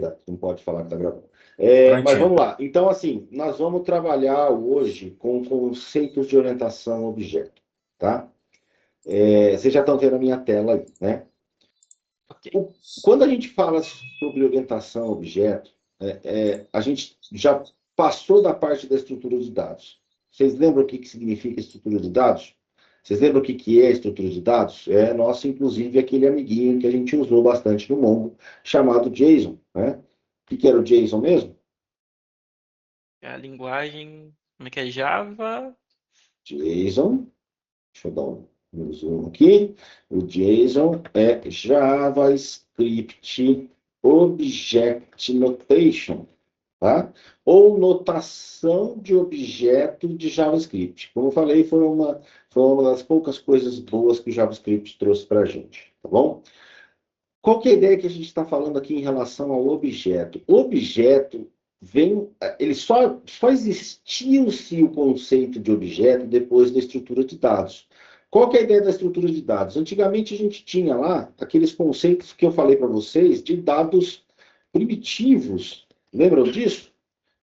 verdade, não pode falar que está gravando. Mas Prontinho. vamos lá. Então, assim, nós vamos trabalhar hoje com conceitos de orientação a objeto, tá? Vocês já estão vendo a minha tela aí, né? Ok. Quando a gente fala sobre orientação a objeto, a gente já passou da parte da estrutura de dados. Vocês lembram o que significa estrutura de dados? Vocês lembram o que é estrutura de dados? É nosso, inclusive, aquele amiguinho que a gente usou bastante no Mongo, chamado JSON, né? O que era o JSON mesmo? É a linguagem, como é que é? Java. JSON, deixa eu dar um zoom aqui. O JSON é JavaScript Object Notation, tá? Ou notação de objeto de JavaScript. Como eu falei, foi uma das poucas coisas boas que o JavaScript trouxe para a gente, tá bom? Qual que é a ideia que a gente está falando aqui em relação ao objeto? Objeto ele só existiu-se o conceito de objeto depois da estrutura de dados. Qual que é a ideia da estrutura de dados? Antigamente a gente tinha lá aqueles conceitos que eu falei para vocês de dados primitivos. Lembram disso?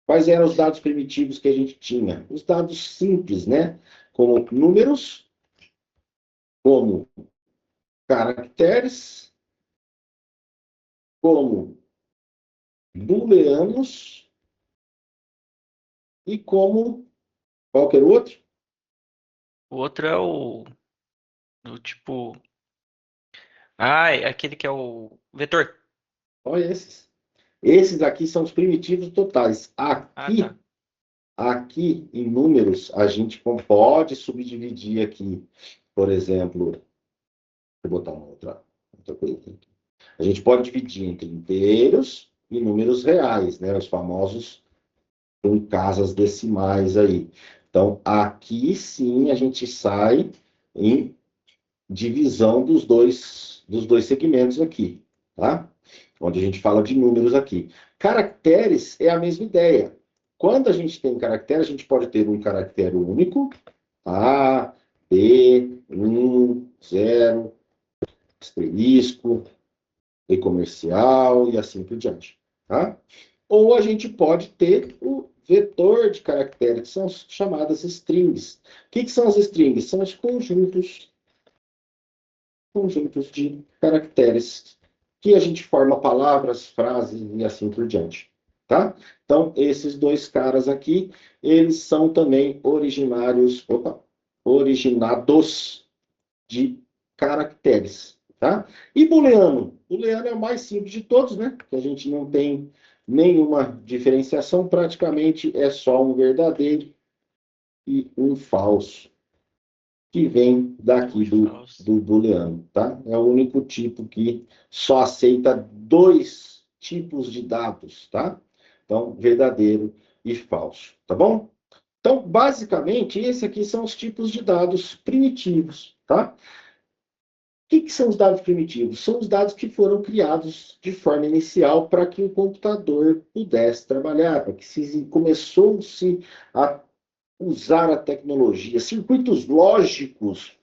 Quais eram os dados primitivos que a gente tinha? Os dados simples, né? Como números, como caracteres, como booleanos e como qualquer outro. O outro é o tipo. Ah, é aquele que é o vetor. Olha esses. Esses aqui são os primitivos totais. Ah, tá. Aqui em números, a gente pode subdividir aqui, por exemplo, deixa eu botar uma outra coisa aqui. A gente pode dividir entre inteiros e números reais, né? Os famosos em casas decimais aí. Então, aqui sim a gente sai em divisão dos dois segmentos aqui, tá? Onde a gente fala de números aqui. Caracteres é a mesma ideia. Quando a gente tem caractere, a gente pode ter um caractere único, A, B, 1, 0, asterisco, E comercial e assim por diante, tá? Ou a gente pode ter o vetor de caracteres, que são chamadas strings. O que são as strings? São os conjuntos de caracteres que a gente forma palavras, frases e assim por diante, tá? Então, esses dois caras aqui, eles são também originados de caracteres, tá? E booleano? Booleano é o mais simples de todos, né? Que a gente não tem nenhuma diferenciação, praticamente é só um verdadeiro e um falso, que vem daqui do booleano, tá? É o único tipo que só aceita dois tipos de dados, tá? Então, verdadeiro e falso, tá bom? Então, basicamente, esses aqui são os tipos de dados primitivos, tá? O que são os dados primitivos? São os dados que foram criados de forma inicial para que o computador pudesse trabalhar, para que começou-se a usar a tecnologia. Circuitos lógicos,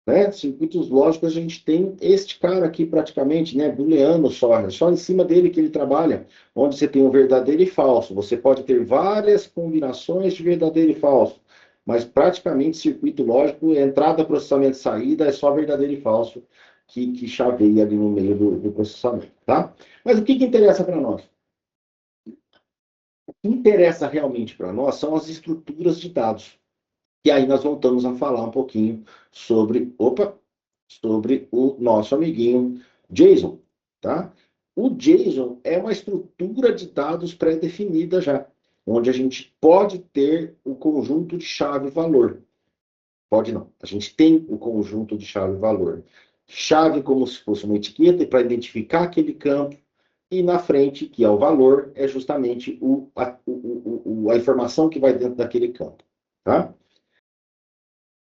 né? Circuitos lógicos, a gente tem este cara aqui praticamente, né? Booleano só em cima dele que ele trabalha, onde você tem o verdadeiro e falso. Você pode ter várias combinações de verdadeiro e falso, mas praticamente circuito lógico, entrada, processamento, saída, é só verdadeiro e falso que chaveia ali no meio do processamento, tá? Mas o que interessa para nós? O que interessa realmente para nós são as estruturas de dados. E aí nós voltamos a falar um pouquinho sobre o nosso amiguinho JSON, tá? O JSON é uma estrutura de dados pré-definida já, onde a gente pode ter o conjunto de chave-valor. Pode não, a gente tem o conjunto de chave-valor. Chave como se fosse uma etiqueta para identificar aquele campo, e na frente, que é o valor, é justamente a informação que vai dentro daquele campo, tá?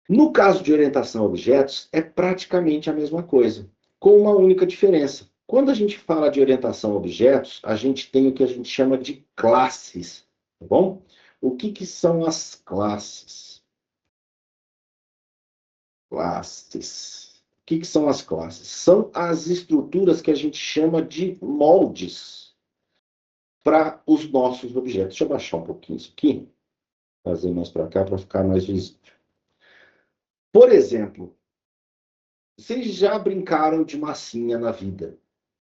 No caso de orientação a objetos, é praticamente a mesma coisa, com uma única diferença. Quando a gente fala de orientação a objetos, a gente tem o que a gente chama de classes, tá bom? O que são as classes? Classes. O que são as classes? São as estruturas que a gente chama de moldes. para os nossos objetos. Deixa eu baixar um pouquinho isso aqui, fazer mais para cá para ficar mais visível. Por exemplo, vocês já brincaram de massinha na vida?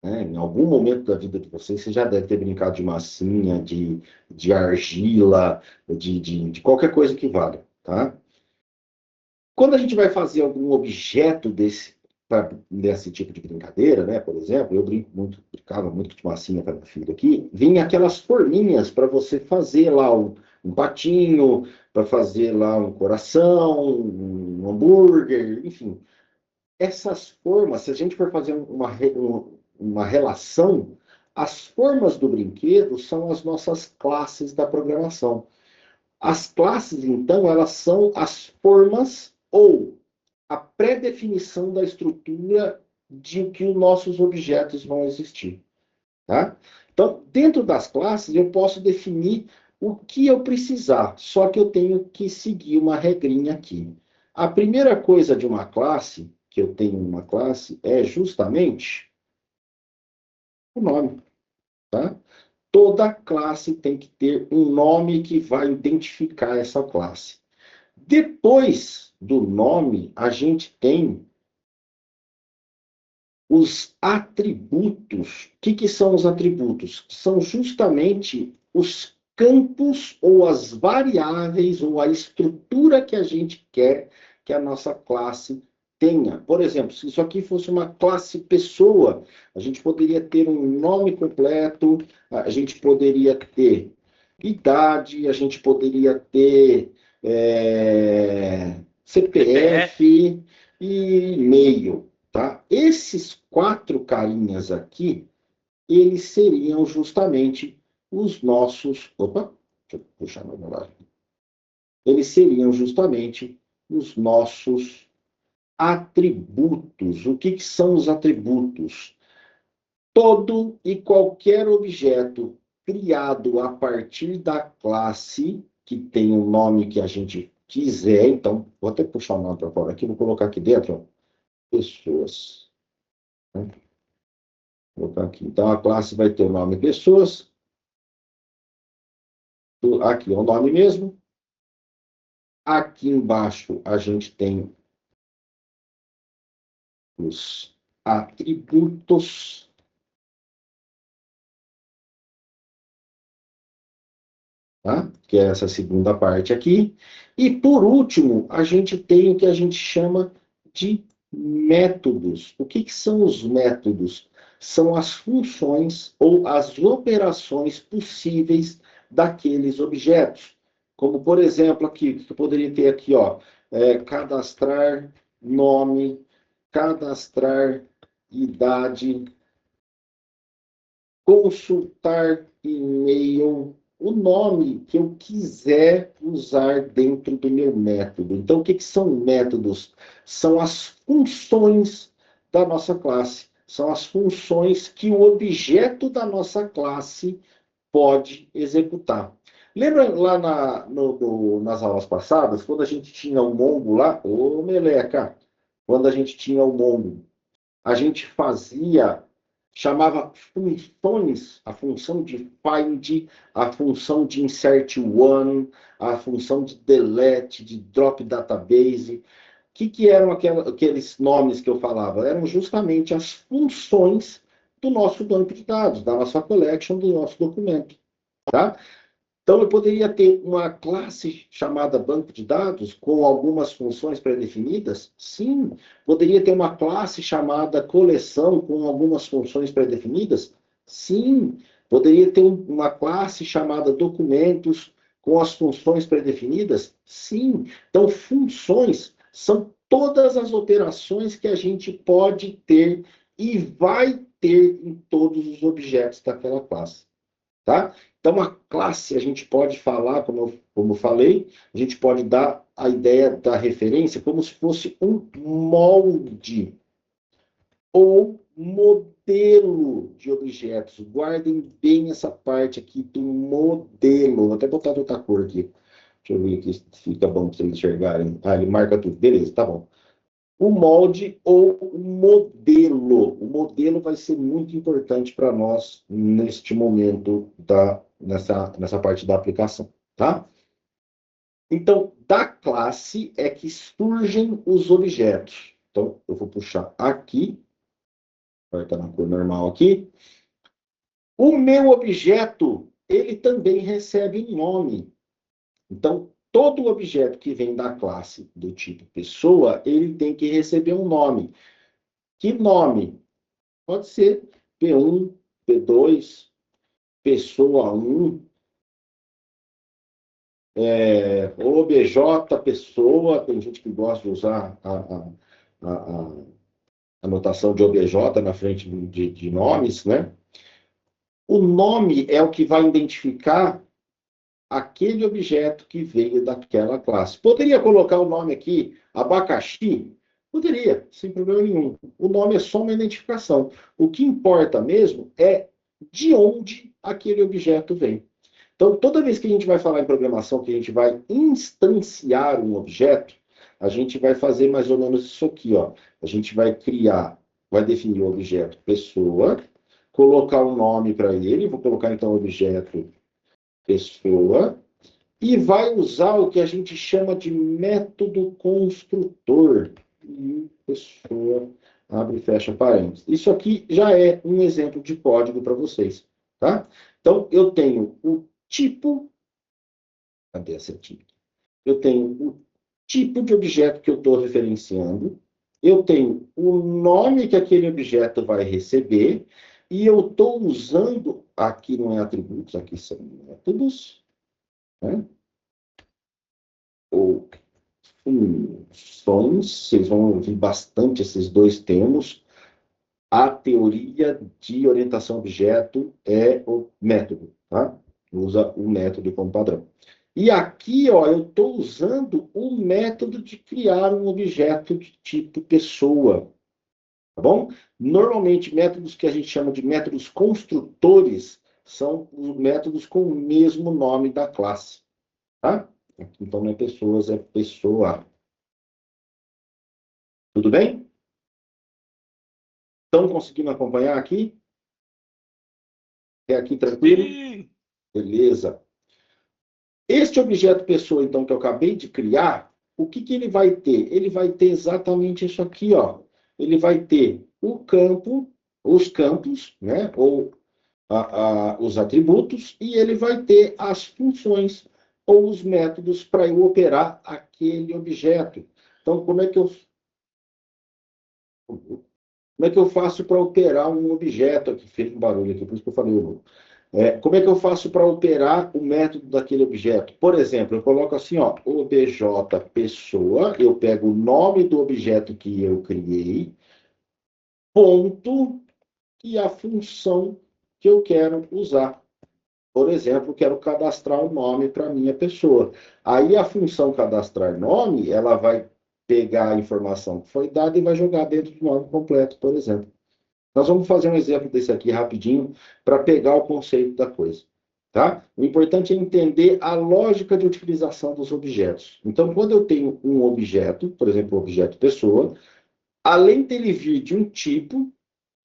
Né? Em algum momento da vida de vocês, você já deve ter brincado de massinha, de argila, de qualquer coisa que valha, tá? Quando a gente vai fazer algum objeto desse tipo de brincadeira, né? Por exemplo, eu brincava muito de massinha para minha filha aqui, vinha aquelas forminhas para você fazer lá um patinho, para fazer lá um coração, um hambúrguer, enfim. Essas formas, se a gente for fazer uma relação, as formas do brinquedo são as nossas classes da programação. As classes, então, elas são as formas ou a pré-definição da estrutura de que os nossos objetos vão existir. Tá? Então, dentro das classes, eu posso definir o que eu precisar, só que eu tenho que seguir uma regrinha aqui. A primeira coisa de uma classe, que eu tenho uma classe, é justamente o nome. Tá? Toda classe tem que ter um nome que vai identificar essa classe. Depois do nome, a gente tem os atributos. O que são os atributos? São justamente os campos ou as variáveis ou a estrutura que a gente quer que a nossa classe tenha. Por exemplo, se isso aqui fosse uma classe pessoa, a gente poderia ter um nome completo, a gente poderia ter idade, a gente poderia ter CPF e e-mail. Tá? Esses 4 carinhas aqui, eles seriam justamente os nossos... Opa, deixa eu puxar meu relógio. Eles seriam justamente os nossos atributos. O que são os atributos? Todo e qualquer objeto criado a partir da classe, que tem o nome que a gente quiser. Então, vou até puxar o nome para fora aqui, vou colocar aqui dentro, ó, pessoas. Vou colocar aqui. Então, a classe vai ter o nome pessoas. Aqui é o nome mesmo. Aqui embaixo a gente tem os atributos. Tá? Que é essa segunda parte aqui. E, por último, a gente tem o que a gente chama de métodos. O que são os métodos? São as funções ou as operações possíveis daqueles objetos. Como, por exemplo, aqui, que eu poderia ter aqui, ó, cadastrar nome, cadastrar idade, consultar e-mail, o nome que eu quiser usar dentro do meu método. Então, o que são métodos? São as funções da nossa classe. São as funções que o objeto da nossa classe pode executar. Lembra lá nas aulas passadas, quando a gente tinha o Mongo lá? Ô, meleca! Quando a gente tinha o Mongo, a gente chamava funções, a função de find, a função de insert one, a função de delete, de drop database. O que eram aqueles nomes que eu falava? Eram justamente as funções do nosso banco de dados, da nossa collection, do nosso documento. Tá? Então, eu poderia ter uma classe chamada banco de dados com algumas funções pré-definidas? Sim. Poderia ter uma classe chamada coleção com algumas funções pré-definidas? Sim. Poderia ter uma classe chamada documentos com as funções pré-definidas? Sim. Então, funções são todas as operações que a gente pode ter e vai ter em todos os objetos daquela classe. Tá? Então, a classe, a gente pode falar, como eu falei, a gente pode dar a ideia da referência como se fosse um molde ou modelo de objetos. Guardem bem essa parte aqui do modelo. Vou até botar de outra cor aqui. Deixa eu ver aqui se fica bom para vocês enxergarem. Ah, ele marca tudo. Beleza, tá bom. o molde ou o modelo. O modelo vai ser muito importante para nós neste momento, nessa parte da aplicação, tá? Então, da classe é que surgem os objetos. Então, eu vou puxar aqui, vai estar na cor normal aqui. O meu objeto, ele também recebe nome. Então, todo objeto que vem da classe do tipo pessoa, ele tem que receber um nome. Que nome? Pode ser P1, P2, pessoa 1, OBJ, pessoa. Tem gente que gosta de usar a notação de OBJ na frente de nomes, né? O nome é o que vai identificar aquele objeto que veio daquela classe. Poderia colocar o nome aqui, abacaxi? Poderia, sem problema nenhum. O nome é só uma identificação. O que importa mesmo é de onde aquele objeto vem. Então, toda vez que a gente vai falar em programação, que a gente vai instanciar um objeto, a gente vai fazer mais ou menos isso aqui, ó. A gente vai criar, vai definir o objeto pessoa, colocar um nome para ele, vou colocar então o objeto pessoa, e vai usar o que a gente chama de método construtor. E pessoa, abre e fecha parênteses. Isso aqui já é um exemplo de código para vocês, tá? Então, eu tenho o tipo, cadê essa tipo? Eu tenho o tipo de objeto que eu estou referenciando, eu tenho o nome que aquele objeto vai receber, e eu estou usando, aqui não é atributos, aqui são métodos, né? Ou funções, vocês vão ouvir bastante esses dois termos. A teoria de orientação a objeto é o método, tá? Usa o método como padrão. E aqui, ó, eu estou usando o método de criar um objeto de tipo pessoa, tá bom? Normalmente, métodos que a gente chama de métodos construtores são os métodos com o mesmo nome da classe, tá? Então, não é pessoas, é pessoa. Tudo bem? Estão conseguindo acompanhar aqui? É aqui tranquilo? Sim. Beleza. Este objeto pessoa, então, que eu acabei de criar, o que que ele vai ter? Ele vai ter exatamente isso aqui, ó. Ele vai ter o campo, os campos, né? Ou os atributos, e ele vai ter as funções ou os métodos para eu operar aquele objeto. Então, como é que eu faço para operar um objeto aqui? Fez um barulho aqui, por isso que eu falei. Como é que eu faço para operar o método daquele objeto? Por exemplo, eu coloco assim, ó, obj pessoa, eu pego o nome do objeto que eu criei, ponto, e a função que eu quero usar. Por exemplo, quero cadastrar um nome para minha pessoa. Aí a função cadastrar nome, ela vai pegar a informação que foi dada e vai jogar dentro do nome completo, por exemplo. Nós vamos fazer um exemplo desse aqui rapidinho para pegar o conceito da coisa. Tá? O importante é entender a lógica de utilização dos objetos. Então, quando eu tenho um objeto, por exemplo, o objeto pessoa, além dele vir de um tipo,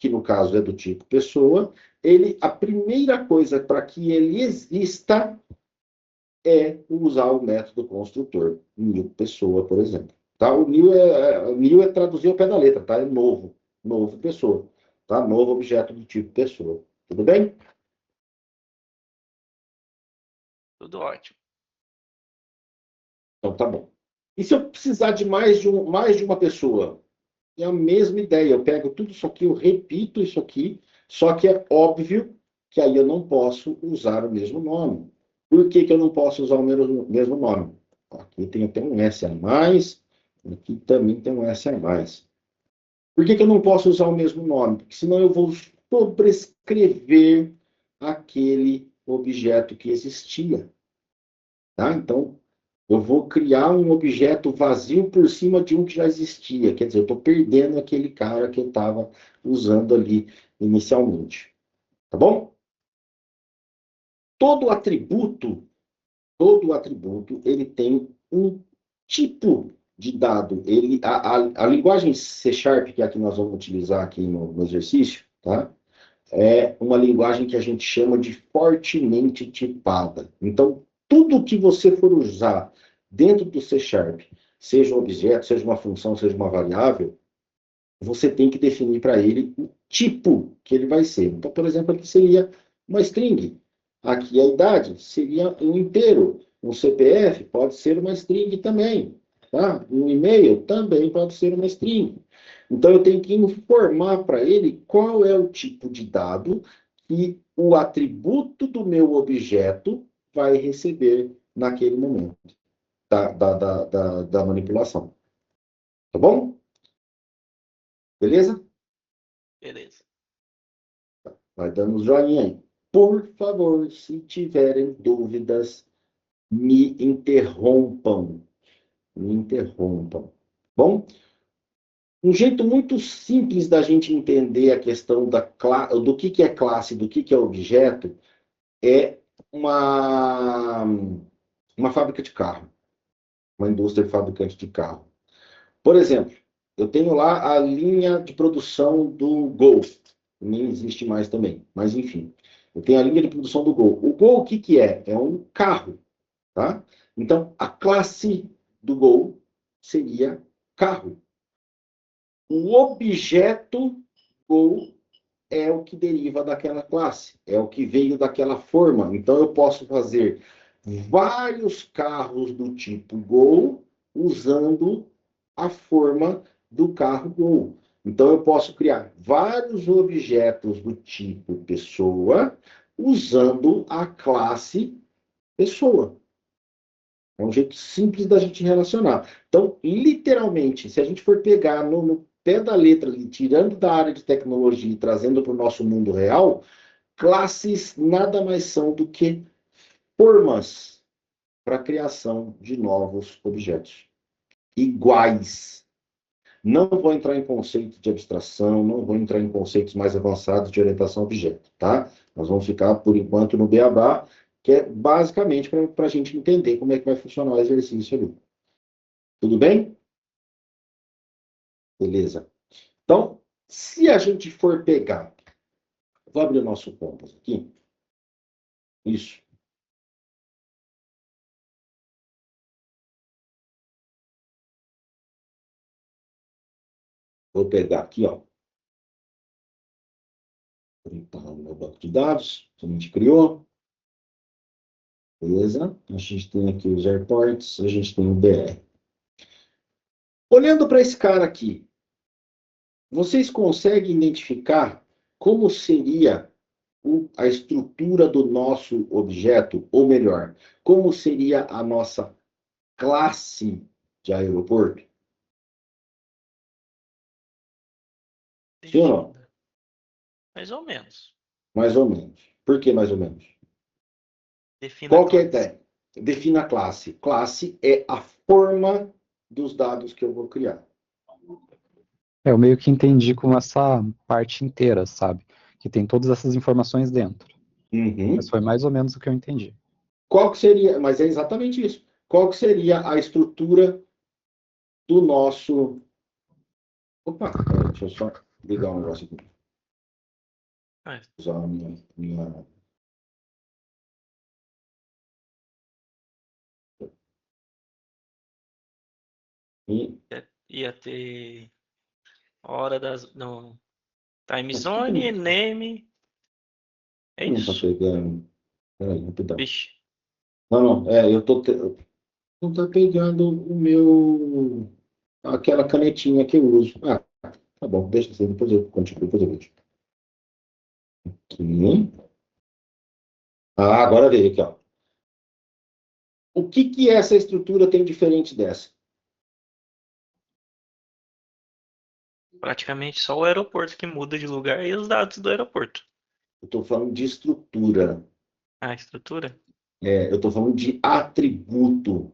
que no caso é do tipo pessoa, a primeira coisa para que ele exista é usar o método construtor, new pessoa, por exemplo. Tá? O new é traduzir ao pé da letra, tá? É novo pessoa, tá? Novo objeto do tipo pessoa. Tudo bem? Tudo ótimo. Então tá bom. E se eu precisar de mais de uma pessoa? É a mesma ideia. Eu pego tudo isso aqui, eu repito isso aqui, só que é óbvio que aí eu não posso usar o mesmo nome. Por que que eu não posso usar o mesmo nome? Aqui tem até um S a mais, aqui também tem um S a mais. Por que que eu não posso usar o mesmo nome? Porque senão eu vou sobrescrever aquele objeto que existia. Tá? Então, eu vou criar um objeto vazio por cima de um que já existia. Quer dizer, eu estou perdendo aquele cara que eu estava usando ali inicialmente. Tá bom? Todo atributo, ele tem um tipo. de dado, a linguagem C Sharp, que é a que nós vamos utilizar aqui no exercício, tá? É uma linguagem que a gente chama de fortemente tipada. Então, tudo que você for usar dentro do C Sharp, seja um objeto, seja uma função, seja uma variável, você tem que definir para ele o tipo que ele vai ser. Então, por exemplo, aqui seria uma string. Aqui a idade seria um inteiro. Um CPF pode ser uma string também. Tá? Um e-mail também pode ser uma string. Então, eu tenho que informar para ele qual é o tipo de dado que o atributo do meu objeto vai receber naquele momento da manipulação. Tá bom? Beleza? Beleza. Vai dando um joinha aí. Por favor, se tiverem dúvidas, me interrompam. Me interrompam. Bom, um jeito muito simples da gente entender a questão do que é classe, do que é objeto, é uma fábrica de carro, uma indústria fabricante de carro. Por exemplo, eu tenho lá a linha de produção do Gol. Nem existe mais também, mas enfim. Eu tenho a linha de produção do Gol. O Gol, o que que é? É um carro, tá? Então, a classe do Gol seria carro. O objeto Gol é o que deriva daquela classe, é o que veio daquela forma. Então, eu posso fazer vários carros do tipo Gol usando a forma do carro Gol. Então, eu posso criar vários objetos do tipo pessoa usando a classe pessoa. É um jeito simples da gente relacionar. Então, literalmente, se a gente for pegar no pé da letra, ali, tirando da área de tecnologia e trazendo para o nosso mundo real, classes nada mais são do que formas para a criação de novos objetos. Iguais. Não vou entrar em conceito de abstração, não vou entrar em conceitos mais avançados de orientação a objeto, tá? Nós vamos ficar, por enquanto, no beabá, que é basicamente para a gente entender como é que vai funcionar o exercício ali. Tudo bem? Beleza. Então, se a gente for pegar, vou abrir o nosso Compass aqui. Isso. Vou pegar aqui, ó. Então, o meu banco de dados que a gente criou. Beleza? A gente tem aqui os airports, a gente tem o BR. Olhando para esse cara aqui, vocês conseguem identificar como seria a estrutura do nosso objeto, ou melhor, como seria a nossa classe de aeroporto? Sim ou não? Definida. Mais ou menos. Mais ou menos. Por que mais ou menos? Defina a Qual que é a classe. ideia? Defina a classe. Classe é a forma dos dados que eu vou criar. Eu meio que entendi como essa parte inteira, sabe? Que tem todas essas informações dentro. Uhum. Mas foi mais ou menos o que eu entendi. Qual que seria, mas é exatamente isso. Qual que seria a estrutura do nosso... Opa, deixa eu só ligar um negócio aqui. Ah, Usar a minha... ia ter hora das. No time Mas por que zone, name. É não tá isso. pegando? Peraí, rapidão. Vixe. Não, eu tô... Não tá pegando o meu... Aquela canetinha que eu uso. Ah, tá bom, deixa assim, depois eu continuo, depois eu vejo. Aqui. Ah, agora veio aqui, ó. O que que essa estrutura tem diferente dessa? Praticamente só o aeroporto que muda de lugar e os dados do aeroporto. Eu estou falando de estrutura. A estrutura? Eu estou falando de atributo.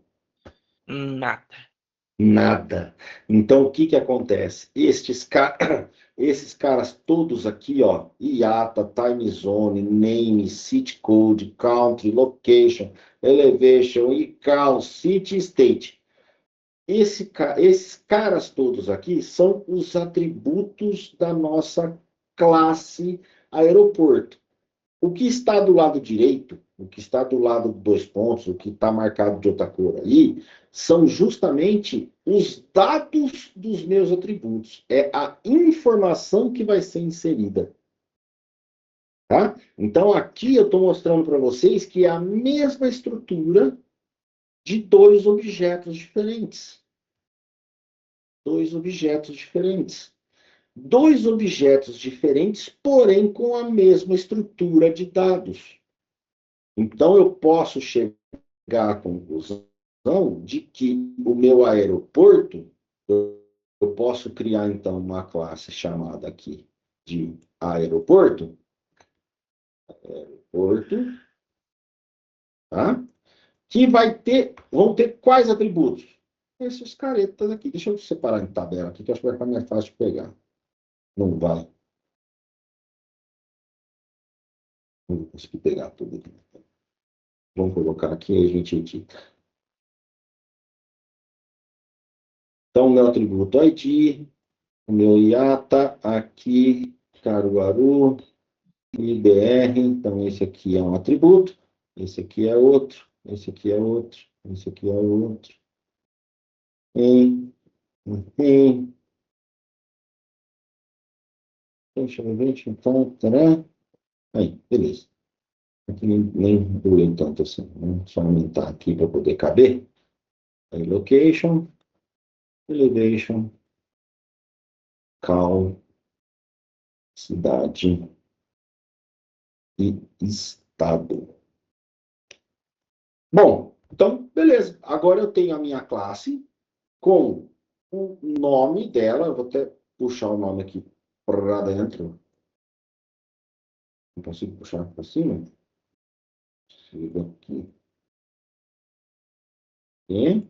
Nada. Nada. Então, o que que acontece? Esses caras todos aqui, ó, IATA, time zone, name, city code, country, location, elevation, ICAO, city, state. esses caras todos aqui são os atributos da nossa classe aeroporto. O que está do lado direito, o que está do lado dos 2 pontos, o que está marcado de outra cor aí, são justamente os dados dos meus atributos. É a informação que vai ser inserida. Tá? Então, aqui eu estou mostrando para vocês que é a mesma estrutura de 2 objetos diferentes. 2 objetos diferentes. 2 objetos diferentes, porém com a mesma estrutura de dados. Então, eu posso chegar à conclusão de que o meu aeroporto, eu posso criar, então, uma classe chamada aqui de aeroporto, tá? Que vão ter quais atributos? Esses caretas aqui. Deixa eu separar em tabela aqui, que eu acho que vai ficar mais fácil de pegar. Não vai. Não vou conseguir pegar tudo aqui. Vamos colocar aqui e a gente edita. Então, o meu atributo ID, o meu IATA, aqui, Caruaru, IBR. Então, esse aqui é um atributo, esse aqui é outro, esse aqui é outro, esse aqui é outro. Em. Deixa eu ver, então, tará. Aí, beleza. Aqui nem doeu tanto assim. Vamos só aumentar aqui para poder caber. Aí, location, elevation, cal, cidade e estado. Bom, então, beleza. Agora eu tenho a minha classe com o nome dela. Eu vou até puxar o nome aqui para dentro. Não consigo puxar para cima? Chega aqui. E,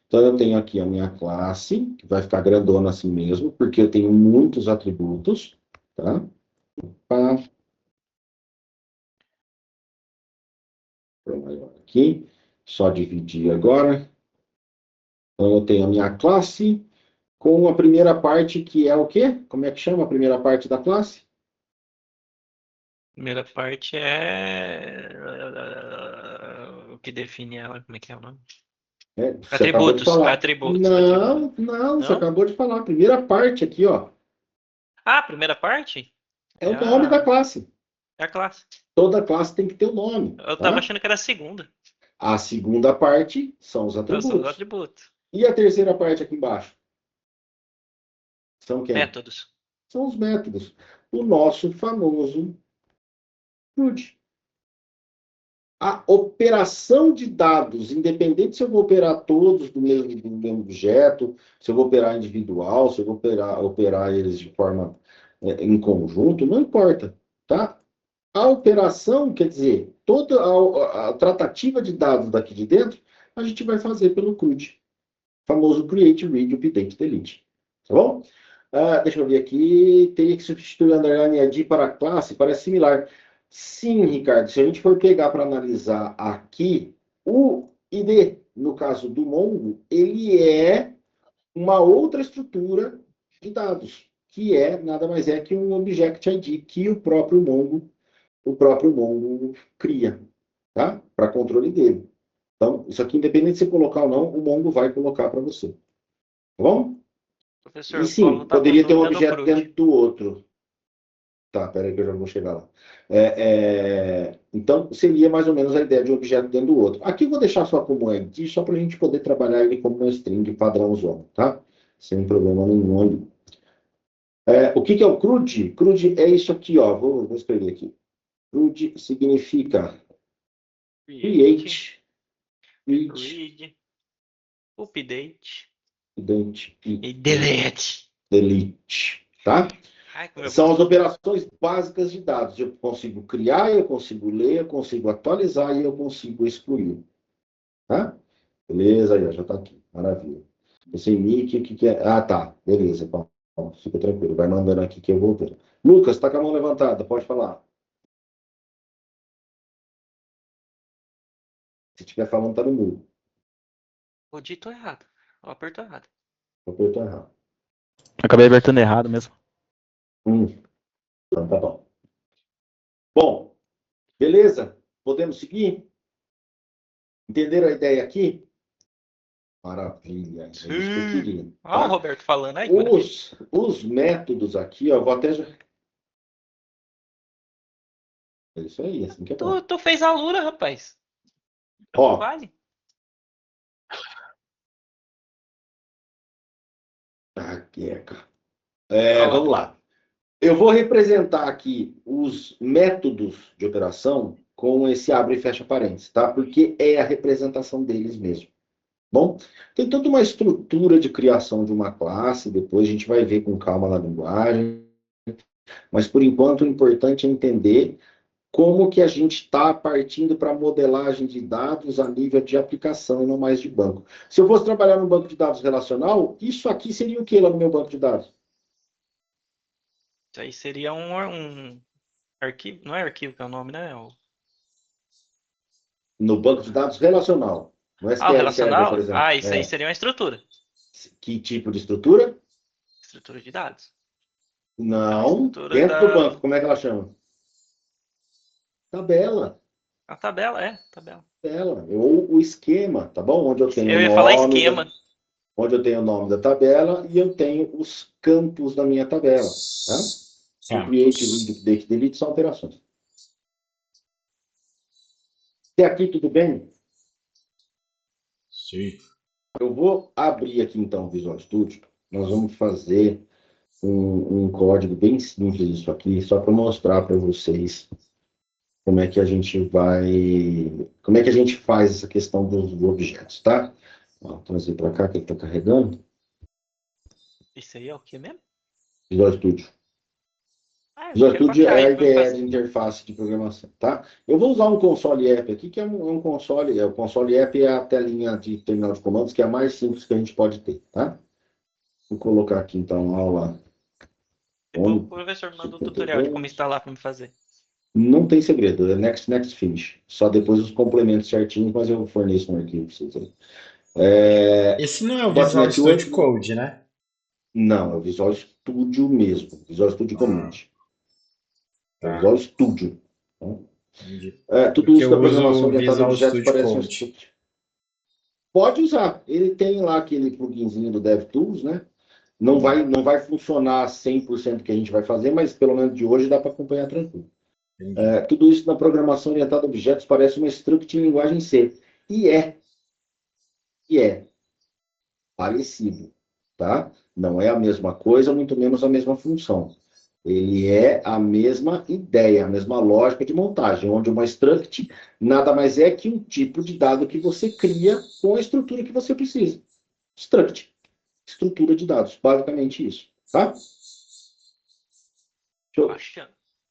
então, eu tenho aqui a minha classe, que vai ficar grandona assim mesmo, porque eu tenho muitos atributos. Tá? Aqui, só dividir agora. Então, eu tenho a minha classe com a primeira parte, que é o quê? Como é que chama a primeira parte da classe? Primeira parte é o que define ela, como é que é o nome? Você acabou de falar. Atributos. Não, você acabou de falar. A primeira parte aqui, ó. Ah, a primeira parte? É o nome da classe. É a classe. Toda classe tem que ter o nome. Eu tava achando que era a segunda. A segunda parte são os São os atributos. atributos. E a terceira parte aqui embaixo? São quem? Métodos. São os métodos. O nosso famoso CRUD. A operação de dados, independente se eu vou operar todos do mesmo objeto, se eu vou operar individual, se eu vou operar eles de forma em conjunto, não importa, tá? A operação, quer dizer, toda a tratativa de dados daqui de dentro, a gente vai fazer pelo CRUD, famoso Create, Read, Update, Delete. Tá bom? Deixa eu ver aqui, teria que substituir o underline ID para a classe, parece similar. Sim, Ricardo, se a gente for pegar para analisar aqui, o ID, no caso do Mongo, ele é uma outra estrutura de dados, que é nada mais é que um Object ID que o próprio Mongo cria, tá? Para controle dele. Então, isso aqui, independente de você colocar ou não, o Mongo vai colocar para você. Tá bom? Professor, E o Paulo sim, tá com poderia ter um dúvida do objeto CRUD. dentro do outro. Tá, peraí que eu já vou chegar lá. Então, seria mais ou menos a ideia de um objeto dentro do outro. Aqui eu vou deixar só como ID, só para a gente poder trabalhar ele como uma string padrãozão, tá? Sem problema nenhum ali. O que é o CRUD? CRUD é isso aqui, ó. Vou escrever aqui. CRUD significa Create, Read, Update e e Delete. Delete, tá? Ai, como eu São as gosto. operações básicas de dados. Eu consigo criar, eu consigo ler, eu consigo atualizar e eu consigo excluir. Tá? Beleza, aí, ó, já está aqui. Maravilha. Esse nick, o que é? Ah, tá. Beleza, Paulo. Fica tranquilo. Vai mandando aqui que eu vou ver. Lucas, está com a mão levantada. Pode falar. Se estiver falando, tá no mudo. O dito errado. Ou apertou errado. Apertou errado. Acabei apertando errado mesmo. Então tá bom. Bom, beleza? Podemos seguir? Entenderam a ideia aqui? Maravilha. É isso que eu queria. Olha o Tá? Roberto falando aí. Maravilha. Os métodos aqui, ó, vou até já. É isso aí, assim que é bom. Tu fez a Lura, rapaz. Ó, Vale. aqui é, cara. Olha lá. Vamos lá. Eu vou representar aqui os métodos de operação com esse abre e fecha parênteses, tá? Porque é a representação deles mesmo. Bom, tem toda uma estrutura de criação de uma classe, depois a gente vai ver com calma na linguagem, mas por enquanto o importante é entender como que a gente está partindo para modelagem de dados a nível de aplicação e não mais de banco. Se eu fosse trabalhar no banco de dados relacional, isso aqui seria o que lá no meu banco de dados? Isso aí seria um arquivo. Não é arquivo que é o nome, né? No banco de dados relacional. No O SQL Server, por relacional? exemplo. Isso aí seria uma estrutura. Que tipo de estrutura? Estrutura de dados. Não. Estrutura Dentro do banco, como é que ela chama? Tabela. A tabela, tabela. Ou o esquema, tá bom? Onde eu tenho Eu o ia falar nome, esquema. onde eu tenho o nome da tabela e eu tenho os campos da minha tabela. Tá? O create, read, update, delete são operações. Até aqui tudo bem? Sim. Eu vou abrir aqui então o Visual Studio. Nós vamos fazer um código bem simples isso aqui, só para mostrar para vocês como é que a gente faz essa questão dos objetos, tá? Vou trazer para cá que ele está carregando. Isso aí é o que mesmo? Visual Studio. Visual Studio é a IDE de interface de programação, tá? Eu vou usar um console app aqui, que é um console. O console app é a telinha de terminal de comandos, que é a mais simples que a gente pode ter, tá? Vou colocar aqui então a aula. Depois o professor manda um tutorial de como instalar para me fazer. Não tem segredo, é next, finish. Só depois os complementos certinhos, mas eu forneço um arquivo para vocês aí. Esse não é o Visual Studio Code, né? Não, é o Visual Studio mesmo. Visual Studio Community. É o Visual Studio. Tá? Tudo isso da programação orientada a objetos parece um script. Pode usar. Ele tem lá aquele pluginzinho do DevTools, né? Não vai funcionar 100% que a gente vai fazer, mas pelo menos de hoje dá para acompanhar tranquilo. Tudo isso na programação orientada a objetos parece uma struct em linguagem C. E é parecido, tá? Não é a mesma coisa, muito menos a mesma função. Ele é a mesma ideia, a mesma lógica de montagem, onde uma struct nada mais é que um tipo de dado que você cria com a estrutura que você precisa. Struct, estrutura de dados, basicamente isso, tá? Deixa eu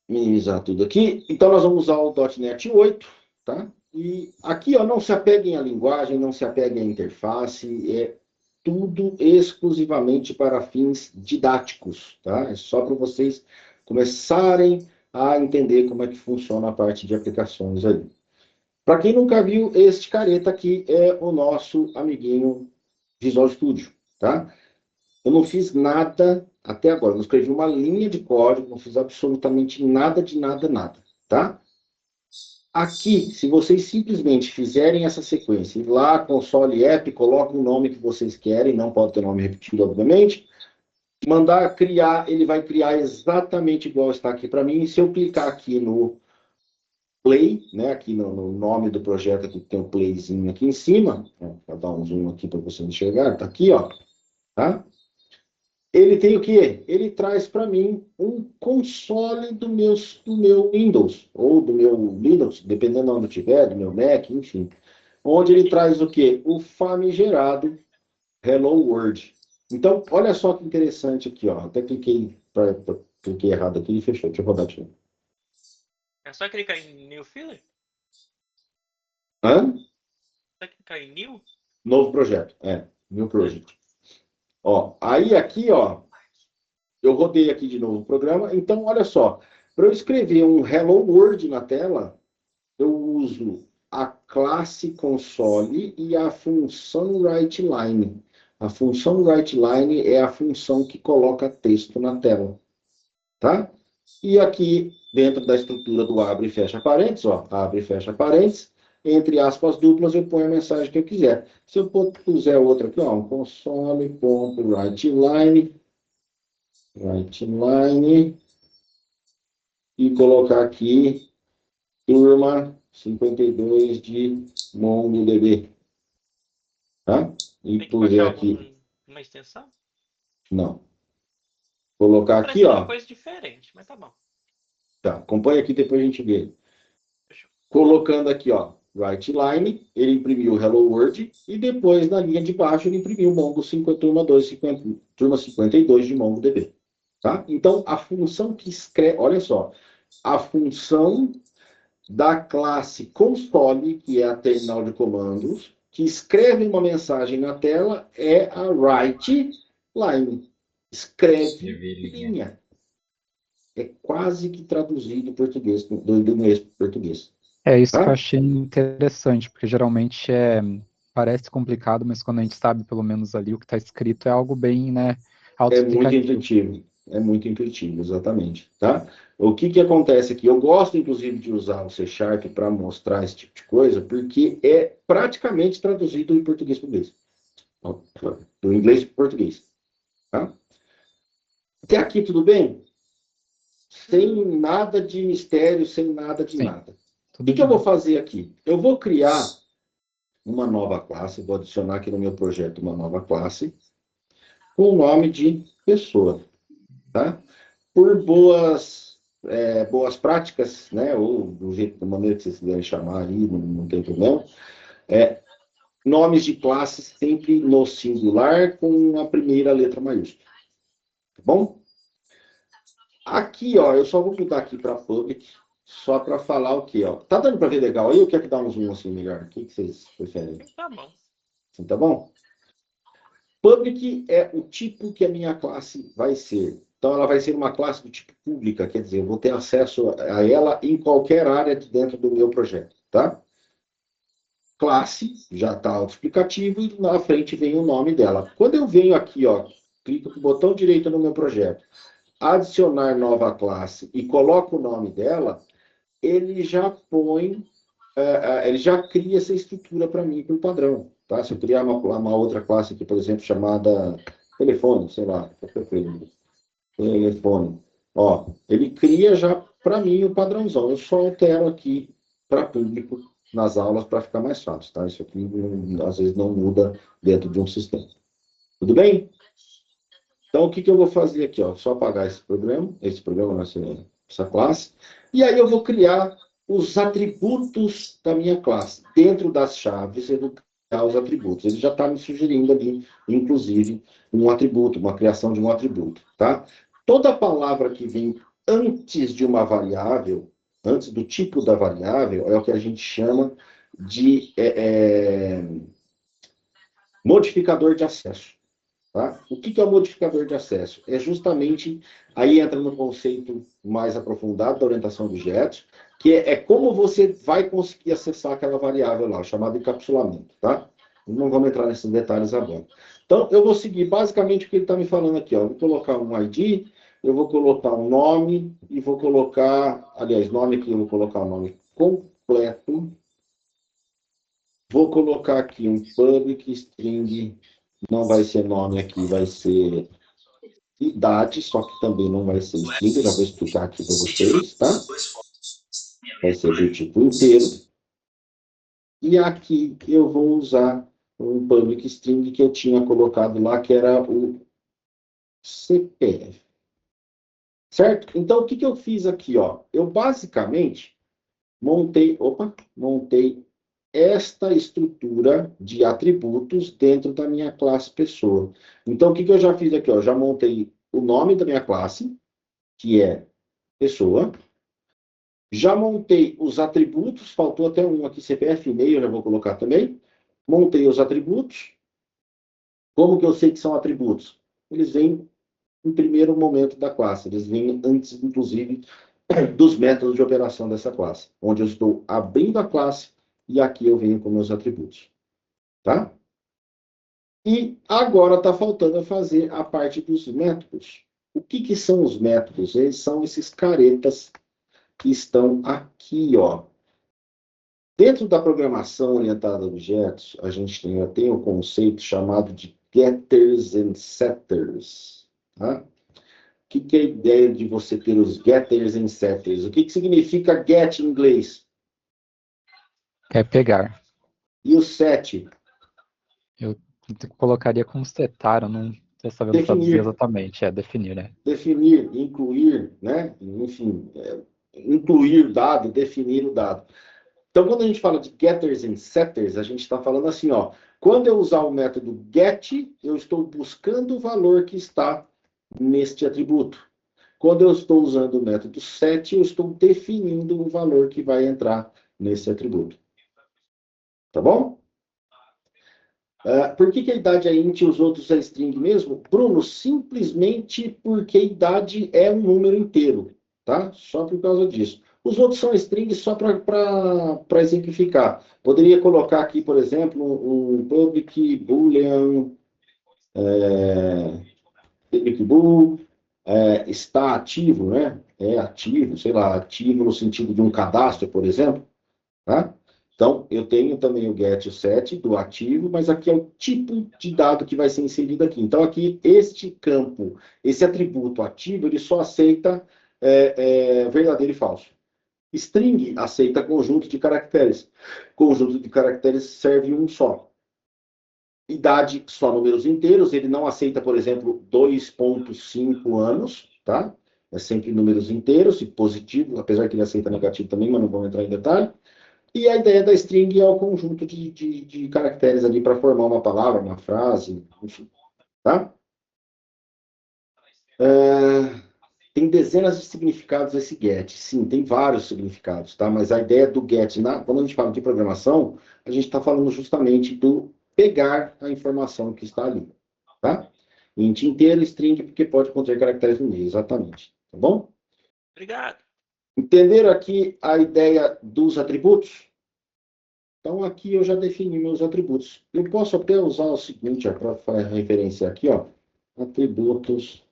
minimizar tudo aqui. Então, nós vamos usar o .NET 8, tá? E aqui, ó, não se apeguem à linguagem, não se apeguem à interface, é tudo exclusivamente para fins didáticos, tá? É só para vocês começarem a entender como é que funciona a parte de aplicações aí. Para quem nunca viu, este careta aqui é o nosso amiguinho Visual Studio, tá? Eu não fiz nada até agora, não escrevi uma linha de código, não fiz absolutamente nada de nada, tá? Aqui, se vocês simplesmente fizerem essa sequência, ir lá, console app, coloca o nome que vocês querem, não pode ter nome repetido, obviamente, mandar criar, ele vai criar exatamente igual está aqui para mim. E se eu clicar aqui no play, né, aqui no nome do projeto, aqui tem um playzinho aqui em cima, vou dar um zoom aqui para você enxergar, tá aqui, ó, tá? Ele tem o quê? Ele traz para mim um console do meu Windows, ou do meu Linux, dependendo de onde tiver, do meu Mac, enfim. Onde ele traz o quê? O famigerado Hello World. Então, olha só que interessante aqui, ó. Até cliquei errado aqui e fechou. Deixa eu rodar de novo. É só clicar em New Filler? Hã? Só clicar em New? Novo projeto. New Project. Ó, aí aqui, ó, eu rodei aqui de novo o programa. Então, olha só, para eu escrever um Hello World na tela, eu uso a classe console e a função WriteLine. A função writeLine é a função que coloca texto na tela, tá? E aqui, dentro da estrutura do abre e fecha parênteses, ó, abre e fecha parênteses, entre aspas duplas, eu ponho a mensagem que eu quiser. Se eu puser outra aqui, ó, um console.writeLine, e colocar aqui turma 52 de MongoDB, tá? E Tem que puser baixar aqui, uma extensão? não. Colocar aqui, Parece uma ó, coisa diferente, mas tá bom. tá, acompanha aqui, depois a gente vê. Fechou. Colocando aqui, ó, writeLine, ele imprimiu Hello World, e depois, na linha de baixo, ele imprimiu Mongo 5, turma 52 de MongoDB. Tá? Então, a função que escreve, olha só, a função da classe console, que é a terminal de comandos, que escreve uma mensagem na tela, é a writeLine. Escreve linha. É quase que traduzido do português, do inglês para português. É isso que eu Tá? achei interessante, porque geralmente parece complicado, mas quando a gente sabe pelo menos ali o que está escrito é algo bem, né, É muito autoexplicativo. intuitivo. É muito intuitivo, exatamente. Tá? O que acontece aqui? Eu gosto, inclusive, de usar o C# para mostrar esse tipo de coisa, porque é praticamente traduzido em português para inglês. Do inglês para português. Tá? Até aqui tudo bem? Sem nada de mistério, sem nada de Sim, nada. O tudo que de eu vou bom. fazer aqui? Eu vou criar uma nova classe, vou adicionar aqui no meu projeto uma nova classe, com o nome de pessoa. Tá? Por boas práticas, né, ou do jeito, da maneira que vocês quiserem chamar aí, não tem problema, nomes de classes sempre no singular com a primeira letra maiúscula. Tá bom? Aqui, ó, eu só vou mudar aqui para public, só para falar o quê, ó. Tá dando para ver legal aí ou quer que dá um zoom assim melhor? O que vocês preferem? Tá bom. Assim, tá bom? Public é o tipo que a minha classe vai ser. Então, ela vai ser uma classe do tipo pública, quer dizer, eu vou ter acesso a ela em qualquer área de dentro do meu projeto, tá? Classe, já está auto-explicativo, e na frente vem o nome dela. Quando eu venho aqui, ó, clico com o botão direito no meu projeto, adicionar nova classe e coloco o nome dela, ele já põe, ele já cria essa estrutura para mim por padrão. Tá? Se eu criar uma outra classe aqui, por exemplo, chamada telefone, sei lá, telefone. Ó, ele cria já para mim o padrãozão. Eu só altero aqui para público nas aulas para ficar mais fácil, tá? Isso aqui às vezes não muda dentro de um sistema. Tudo bem? Então, o que eu vou fazer aqui? Ó? Só apagar esse programa, essa classe, e aí eu vou criar os atributos da minha classe. Dentro das chaves, eu vou criar os atributos. Ele já está me sugerindo ali, inclusive, um atributo, uma criação de um atributo. Tá? Toda palavra que vem antes de uma variável, antes do tipo da variável, é o que a gente chama de modificador de acesso. Tá? O que é o modificador de acesso? É justamente, aí entra no conceito mais aprofundado da orientação a objetos, que é como você vai conseguir acessar aquela variável lá, chamado encapsulamento. Tá? Não vamos entrar nesses detalhes agora. Então, eu vou seguir basicamente o que ele está me falando aqui. Ó. Eu vou colocar um ID, eu vou colocar um nome, e vou colocar, aliás, nome aqui, eu vou colocar o nome completo. Vou colocar aqui um public string. Não vai ser nome aqui, vai ser idade, só que também não vai ser string, eu já vou explicar aqui para vocês, tá? Vai ser do tipo inteiro. E aqui eu vou usar um public string que eu tinha colocado lá, que era o CPF. Certo? Então, o que eu fiz aqui, ó? Eu basicamente montei esta estrutura de atributos dentro da minha classe pessoa. Então, o que eu já fiz aqui? Ó? Já montei o nome da minha classe, que é pessoa. Já montei os atributos, faltou até um aqui, CPF, e-mail, já vou colocar também. Montei os atributos. Como que eu sei que são atributos? Eles vêm em primeiro momento da classe, eles vêm antes, inclusive, dos métodos de operação dessa classe, onde eu estou abrindo a classe e aqui eu venho com meus atributos. Tá? E agora está faltando fazer a parte dos métodos. O que são os métodos? Eles são esses caretas que estão aqui, ó. Dentro da programação orientada a objetos, a gente tem um conceito chamado de getters and setters. Tá? O que é a ideia de você ter os getters and setters? O que significa get em inglês? É pegar. E o set? Eu colocaria como setar, eu não estou sabendo traduzir exatamente. Definir, né? Definir, incluir, né? Enfim, incluir dado, definir o dado. Então, quando a gente fala de getters and setters, a gente está falando assim, ó. Quando eu usar o método get, eu estou buscando o valor que está neste atributo. Quando eu estou usando o método set, eu estou definindo o valor que vai entrar nesse atributo. Tá bom? Por que a idade é int e os outros é string mesmo? Bruno, simplesmente porque a idade é um número inteiro, tá? Só por causa disso. Os outros são strings só para exemplificar. Poderia colocar aqui, por exemplo, um public boolean, public bool, está ativo, né? É ativo, sei lá, ativo no sentido de um cadastro, por exemplo, tá? Então, eu tenho também o get e o set do ativo, mas aqui é o tipo de dado que vai ser inserido aqui. Então, aqui, este campo, esse atributo ativo, ele só aceita verdadeiro e falso. String aceita conjunto de caracteres. Conjunto de caracteres serve um só. Idade, só números inteiros. Ele não aceita, por exemplo, 2,5 anos, tá? É sempre números inteiros e positivo, apesar que ele aceita negativo também, mas não vamos entrar em detalhe. E a ideia da string é o conjunto de caracteres ali para formar uma palavra, uma frase, enfim. Tá? Tem dezenas de significados esse get. Sim, tem vários significados, tá? Mas a ideia do get, quando a gente fala de programação, a gente está falando justamente do pegar a informação que está ali. Tá? Int inteiro, string, porque pode conter caracteres no meio, exatamente. Tá bom? Obrigado. Entenderam aqui a ideia dos atributos? Então, aqui eu já defini meus atributos. Eu posso até usar o seguinte, para referenciar aqui, ó. Atributos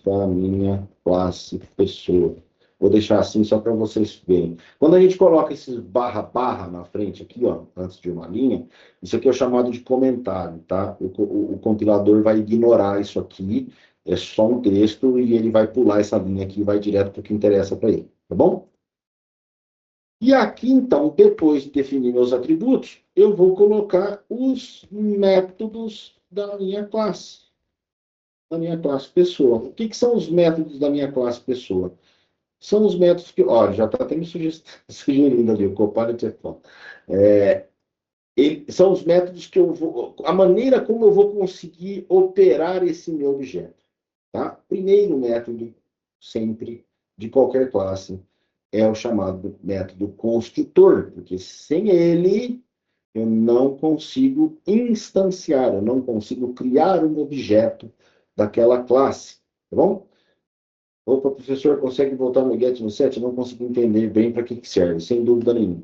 da minha classe pessoa. Vou deixar assim só para vocês verem. Quando a gente coloca esses barra na frente aqui, ó, antes de uma linha, isso aqui é chamado de comentário, tá? O compilador vai ignorar isso aqui, é só um texto, e ele vai pular essa linha aqui e vai direto para o que interessa para ele, tá bom? E aqui, então, depois de definir meus atributos, eu vou colocar os métodos da minha classe. Da minha classe pessoa. O que são os métodos da minha classe pessoa? São os métodos que... Olha, já está até me sugerindo ali, o Copilot é bom. São os métodos que eu vou... A maneira como eu vou conseguir operar esse meu objeto. Tá? Primeiro método, sempre, de qualquer classe, é o chamado método construtor, porque sem ele eu não consigo instanciar, eu não consigo criar um objeto daquela classe, tá bom? Opa, professor, consegue voltar no get no set? Eu não consigo entender bem para que serve, sem dúvida nenhuma.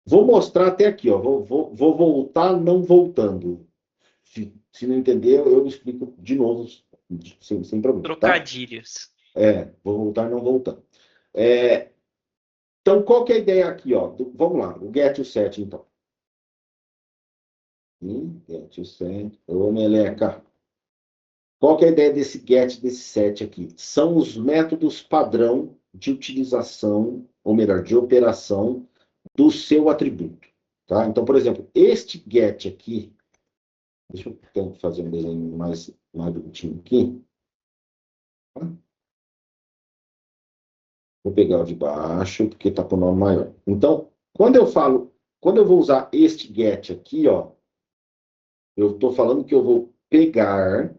Vou mostrar até aqui, ó, vou voltar não voltando. Se não entender, eu explico de novo, sem problema. Trocadilhos. Tá? Vou voltar não voltando. Então, qual que é a ideia aqui? Ó? Vamos lá, o get e o set, então. Get e o set. Ô, meleca. Qual que é a ideia desse get e desse set aqui? São os métodos padrão de utilização, ou melhor, de operação do seu atributo. Tá? Então, por exemplo, este get aqui, deixa eu tentar fazer um desenho mais bonitinho aqui. Vou pegar o de baixo, porque está com o nome maior. Então, quando eu vou usar este get aqui, ó, eu estou falando que eu vou pegar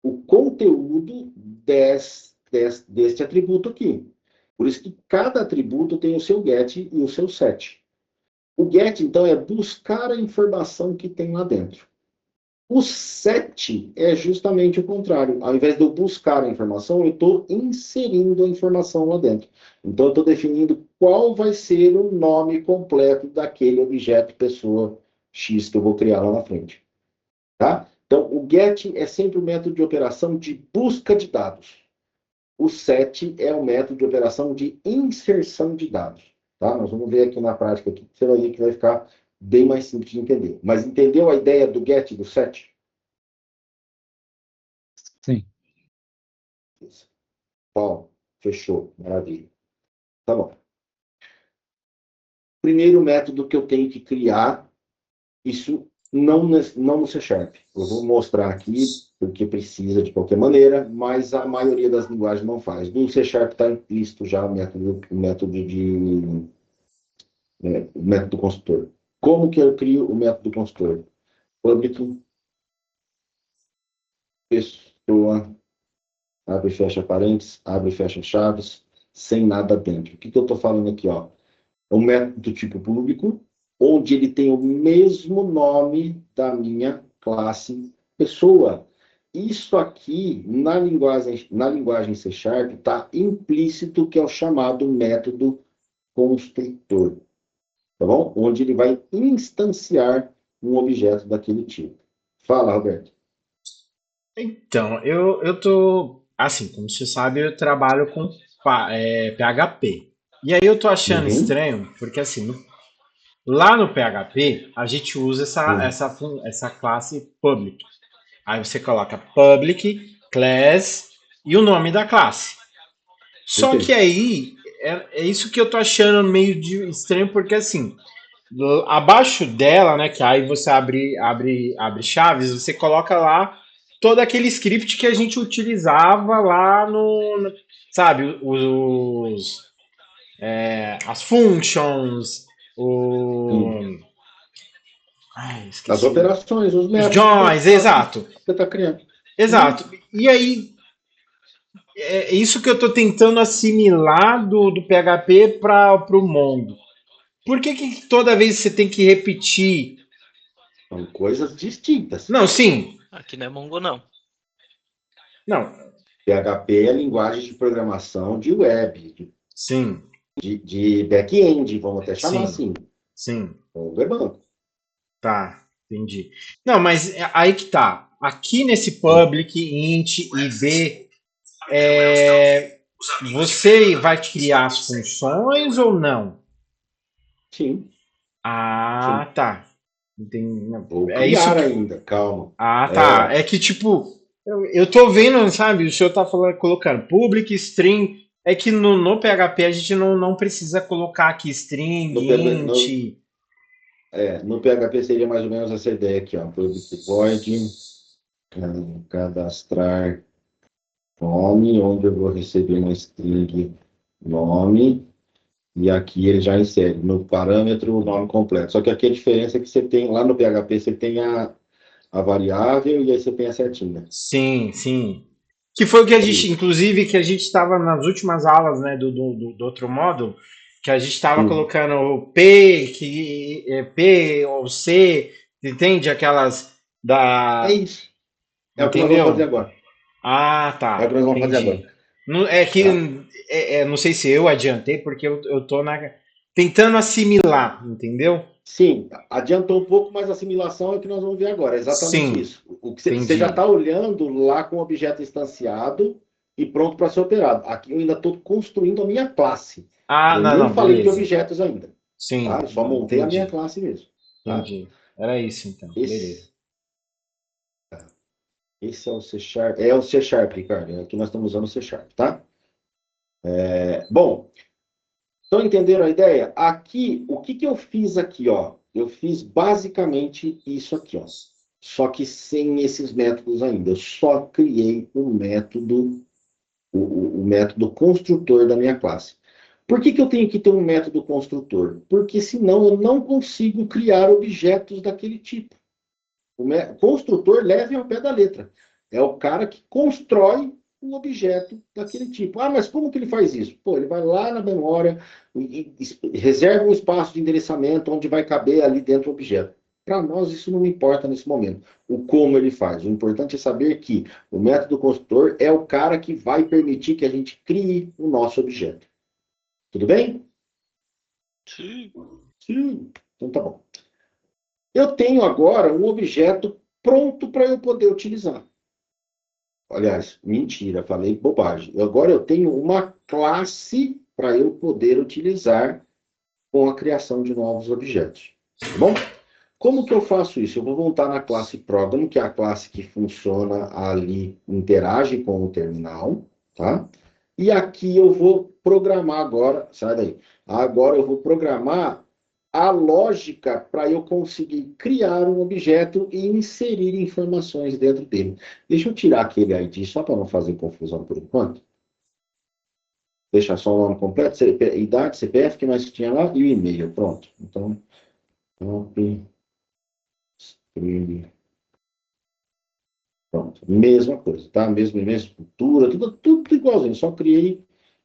o conteúdo deste atributo aqui. Por isso que cada atributo tem o seu get e o seu set. O get, então, é buscar a informação que tem lá dentro. O set é justamente o contrário. Ao invés de eu buscar a informação, eu estou inserindo a informação lá dentro. Então, eu estou definindo qual vai ser o nome completo daquele objeto pessoa X que eu vou criar lá na frente. Tá? Então, o get é sempre o método de operação de busca de dados. O set é o método de operação de inserção de dados. Tá? Nós vamos ver aqui na prática, aqui, você vai ver que vai ficar bem mais simples de entender. Mas entendeu a ideia do get e do set? Sim. Isso. Bom, fechou. Maravilha. Tá bom. Primeiro método que eu tenho que criar, isso não no C Sharp. Eu vou mostrar aqui, porque precisa de qualquer maneira, mas a maioria das linguagens não faz. No C Sharp está implícito já o método construtor. Como que eu crio o método construtor? Public, pessoa, abre e fecha parênteses, abre e fecha chaves, sem nada dentro. O que eu estou falando aqui? Ó? É um método do tipo público, onde ele tem o mesmo nome da minha classe pessoa. Isso aqui, na linguagem C Sharp, está implícito, que é o chamado método construtor. Tá bom? Onde ele vai instanciar um objeto daquele tipo. Fala, Roberto. Então, eu tô, assim, como você sabe, eu trabalho com PHP. E aí eu tô achando estranho, porque assim, lá no PHP, a gente usa essa classe public. Aí você coloca public, class e o nome da classe. Só que aí, é isso que eu tô achando meio estranho, porque assim, abaixo dela, né, que aí você abre chaves, você coloca lá todo aquele script que a gente utilizava lá sabe, as functions, As operações, os os métodos joins, exato. que você está criando. Exato. E aí, é isso que eu estou tentando assimilar do PHP para o Mongo. Por que toda vez você tem que repetir? São coisas distintas. Não, sim. Aqui não é Mongo, não. Não. PHP é linguagem de programação de web, Sim. de back-end, vamos até chamar assim. Sim. Mongo é banco. Tá, entendi. Não, mas aí que tá. Aqui nesse public, int, id, você vai criar as funções ou não? Sim. Ah, Sim. tá. Entendi. Vou criar ainda, calma. Ah, tá. É que tipo, eu tô vendo, sabe? O senhor tá falando, colocando public, string. É que no PHP a gente não precisa colocar aqui string, int. No PHP seria mais ou menos essa ideia aqui, ó. Public void, cadastrar nome, onde eu vou receber uma string nome, e aqui ele já insere no parâmetro o nome completo. Só que aqui a diferença é que você tem, lá no PHP, você tem a variável e aí você tem a setinha. Sim, sim. Que foi o que a gente, inclusive, que a gente estava nas últimas aulas, né, do outro módulo, que a gente estava colocando o P, que é P ou C, entende? Aquelas da. É isso. É o que nós vamos fazer agora. Ah, tá. É o que nós vamos fazer agora. É que não sei se eu adiantei, porque eu tô tentando assimilar, entendeu? Sim, adiantou um pouco, mas a assimilação é o que nós vamos ver agora. É exatamente isso. O que você já está olhando lá com o objeto instanciado e pronto para ser operado. Aqui eu ainda estou construindo a minha classe. Eu não falei de objetos ainda. Sim. Tá? Eu só montei a minha classe mesmo. Tá? Entendi. Era isso então. Beleza. Esse é o C Sharp. É o C Sharp, Ricardo. Aqui nós estamos usando o C Sharp, tá? Bom, então entenderam a ideia? Aqui, o que eu fiz aqui, ó? Eu fiz basicamente isso aqui, ó. Só que sem esses métodos ainda. Eu só criei o método construtor da minha classe. Por que eu tenho que ter um método construtor? Porque senão eu não consigo criar objetos daquele tipo. O construtor leve ao pé da letra. É o cara que constrói um objeto daquele tipo. Ah, mas como que ele faz isso? Pô, ele vai lá na memória e reserva um espaço de endereçamento onde vai caber ali dentro o objeto. Para nós isso não importa nesse momento, o como ele faz. O importante é saber que o método construtor é o cara que vai permitir que a gente crie o nosso objeto. Tudo bem? Sim. Sim. Então tá bom. Eu tenho agora um objeto pronto para eu poder utilizar. Aliás, mentira, falei bobagem. Agora eu tenho uma classe para eu poder utilizar com a criação de novos objetos. Tá bom? Como que eu faço isso? Eu vou voltar na classe Program, que é a classe que funciona ali, interage com o terminal, tá? E aqui eu vou programar agora, sai daí. Agora eu vou programar a lógica para eu conseguir criar um objeto e inserir informações dentro dele. Deixa eu tirar aquele ID só para não fazer confusão por enquanto. Deixa só o nome completo, idade, CPF que nós tinha lá e o e-mail. Pronto. Então, pronto. Mesma coisa, tá? Mesma estrutura, tudo igualzinho. Só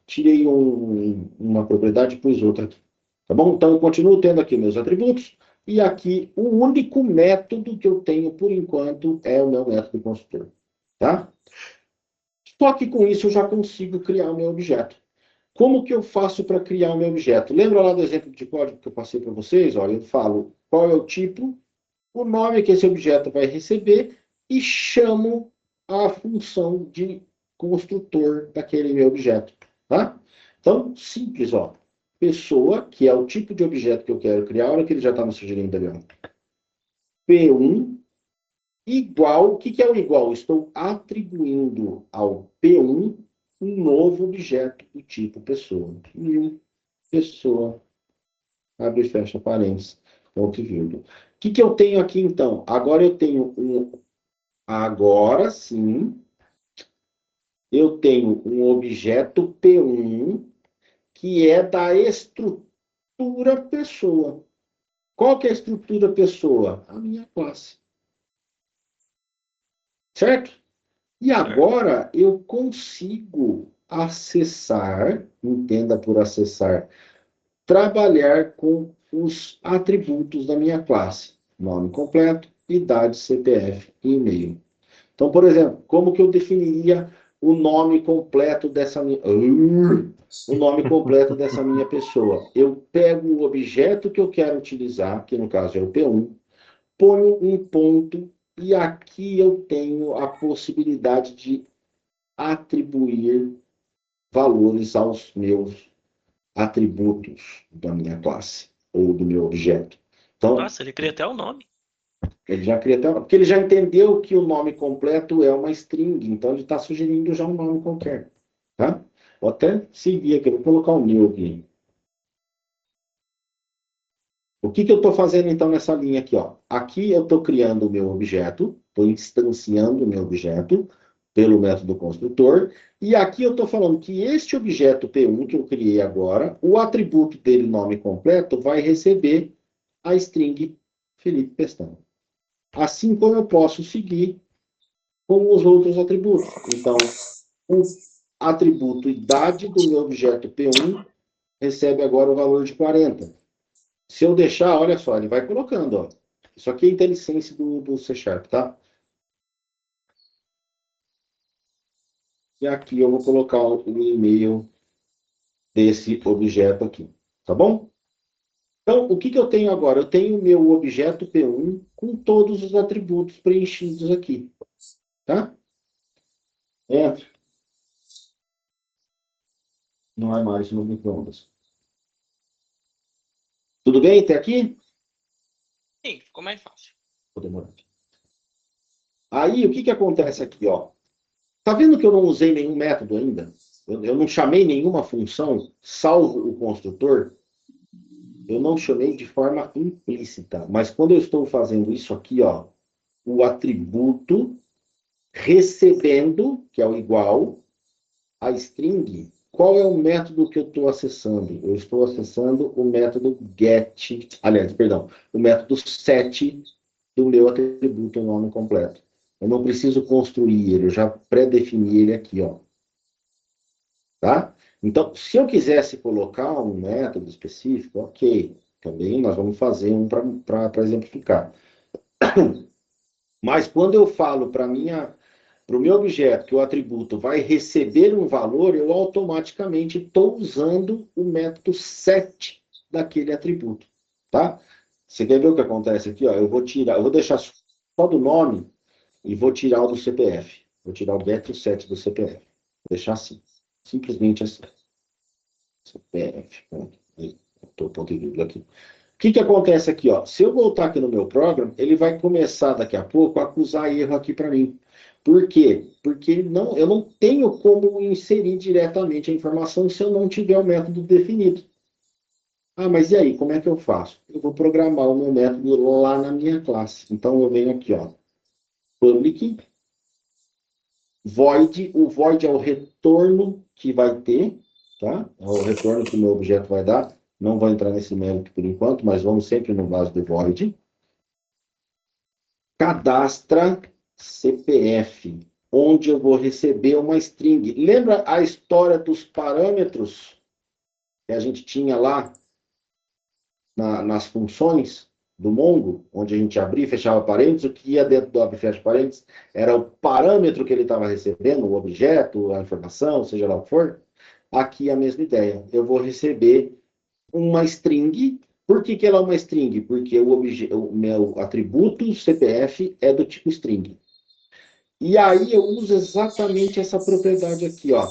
tirei uma propriedade e pus outra aqui. Tá bom? Então, eu continuo tendo aqui meus atributos. E aqui, o único método que eu tenho, por enquanto, é o meu método construtor. Tá? Só que com isso eu já consigo criar o meu objeto. Como que eu faço para criar o meu objeto? Lembra lá do exemplo de código que eu passei para vocês? Olha, eu falo qual é o tipo, o nome que esse objeto vai receber e chamo a função de construtor daquele meu objeto. Tá? Então, simples, ó. Pessoa, que é o tipo de objeto que eu quero criar, olha que ele já está me sugerindo ali, ó. P1 igual, o que é o igual? Estou atribuindo ao P1 um novo objeto do tipo pessoa. New pessoa, abre e fecha parênteses, ponto e vírgula. O que eu tenho aqui, então? Agora eu tenho agora sim, eu tenho um objeto P1 que é da estrutura pessoa. Qual que é a estrutura pessoa? A minha classe. Certo? E agora eu consigo acessar, entenda por acessar, trabalhar com os atributos da minha classe. Nome completo, idade, CPF e e-mail. Então, por exemplo, como que eu definiria o nome completo dessa minha... o nome completo dessa minha pessoa? Eu pego o objeto que eu quero utilizar, que no caso é o P1, ponho um ponto e aqui eu tenho a possibilidade de atribuir valores aos meus atributos da minha classe ou do meu objeto. Então, Nossa, ele cria até o nome. ele já cria até, porque ele já entendeu que o nome completo é uma string, então ele está sugerindo já um nome qualquer, tá? Vou até seguir aqui, vou colocar o meu aqui. O que eu estou fazendo então nessa linha aqui, ó? Aqui eu estou criando o meu objeto, estou instanciando o meu objeto pelo método construtor, e aqui eu estou falando que este objeto P1 que eu criei agora, o atributo dele, nome completo, vai receber a string Felipe Pestana. Assim como eu posso seguir com os outros atributos. Então, o atributo idade do meu objeto P1 recebe agora o valor de 40. Se eu deixar, olha só, ele vai colocando, ó. Isso aqui é IntelliSense do C Sharp, tá? E aqui eu vou colocar o e-mail desse objeto aqui, tá bom? Então, o que eu tenho agora? Eu tenho o meu objeto P1 com todos os atributos preenchidos aqui, tá? Entra. No armário no micro-ondas. Tudo bem até aqui? Sim, ficou mais fácil. Vou demorar. Aí, o que acontece aqui, ó? Tá vendo que eu não usei nenhum método ainda? Eu não chamei nenhuma função, salvo o construtor. Eu não chamei de forma implícita. Mas quando eu estou fazendo isso aqui, ó, o atributo recebendo, que é o igual, a string, qual é o método que eu estou acessando? Eu estou acessando o método get, aliás, perdão, o método set do meu atributo nome completo. Eu não preciso construir ele, eu já pré-defini ele aqui, ó. Tá? Então, se eu quisesse colocar um método específico, ok. Também nós vamos fazer um para exemplificar. Mas quando eu falo para o meu objeto que o atributo vai receber um valor, eu automaticamente estou usando o método set daquele atributo. Tá? Você quer ver o que acontece aqui? Ó? Eu vou deixar só do nome e vou tirar o do CPF. Vou tirar o get e o set do CPF. Vou deixar assim. Simplesmente assim. CPF. Ponto e vírgula aqui. O que acontece aqui? Ó? Se eu voltar aqui no meu programa, ele vai começar daqui a pouco a acusar erro aqui para mim. Por quê? Porque eu não tenho como inserir diretamente a informação se eu não tiver o método definido. Ah, mas e aí, como é que eu faço? Eu vou programar o meu método lá na minha classe. Então, eu venho aqui, ó, public, void. O void é o retorno que vai ter, tá? É o retorno que o meu objeto vai dar. Não vou entrar nesse mérito por enquanto, mas vamos sempre no base do void. Cadastra CPF, onde eu vou receber uma string. Lembra a história dos parâmetros que a gente tinha lá nas funções do Mongo, onde a gente abria e fechava parênteses? O que ia dentro do abre e fecha parênteses era o parâmetro que ele estava recebendo, o objeto, a informação, seja lá o que for. Aqui é a mesma ideia. Eu vou receber uma string. Por que ela é uma string? Porque o meu atributo CPF é do tipo string. E aí eu uso exatamente essa propriedade aqui, ó.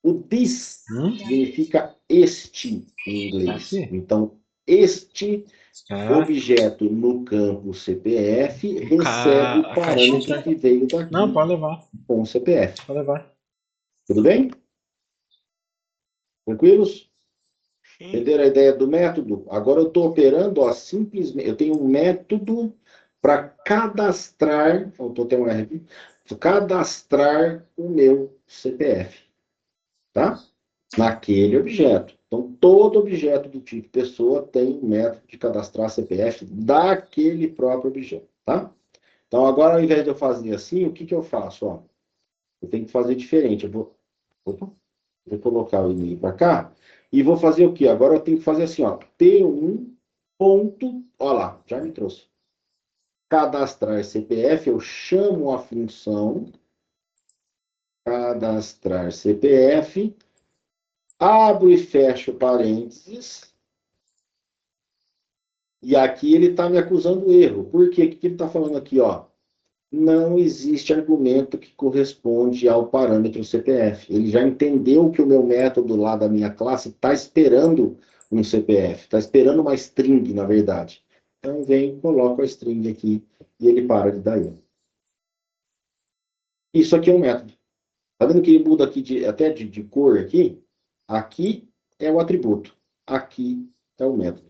O this significa este em inglês. Aqui? Então, este Ah, objeto no campo CPF recebe o a caixinha parâmetro tá... que veio daqui Não, pode levar. com o CPF. Pode levar. Tudo bem? Tranquilos? Sim. Entenderam a ideia do método? Agora eu estou operando, ó, simplesmente. Eu tenho um método para cadastrar. Faltou ter um R aqui. Cadastrar o meu CPF. Tá? Naquele objeto. Então, todo objeto do tipo pessoa tem um método de cadastrar CPF daquele próprio objeto. Tá? Então, agora, ao invés de eu fazer assim, o que eu faço? Ó, eu tenho que fazer diferente. Vou colocar o e-mail para cá e vou fazer o quê? Agora eu tenho que fazer assim, ó, P1 ponto, ó lá, já me trouxe. Cadastrar CPF, eu chamo a função cadastrar CPF, abro e fecho parênteses, e aqui ele está me acusando erro. Por quê? O que ele está falando aqui, ó? Não existe argumento que corresponde ao parâmetro CPF. Ele já entendeu que o meu método lá da minha classe está esperando um CPF, está esperando uma string, na verdade. Então, vem, coloco a string aqui e ele para de dar erro. Isso aqui é um método. Está vendo que ele muda aqui até de cor aqui? Aqui é o atributo. Aqui é o método.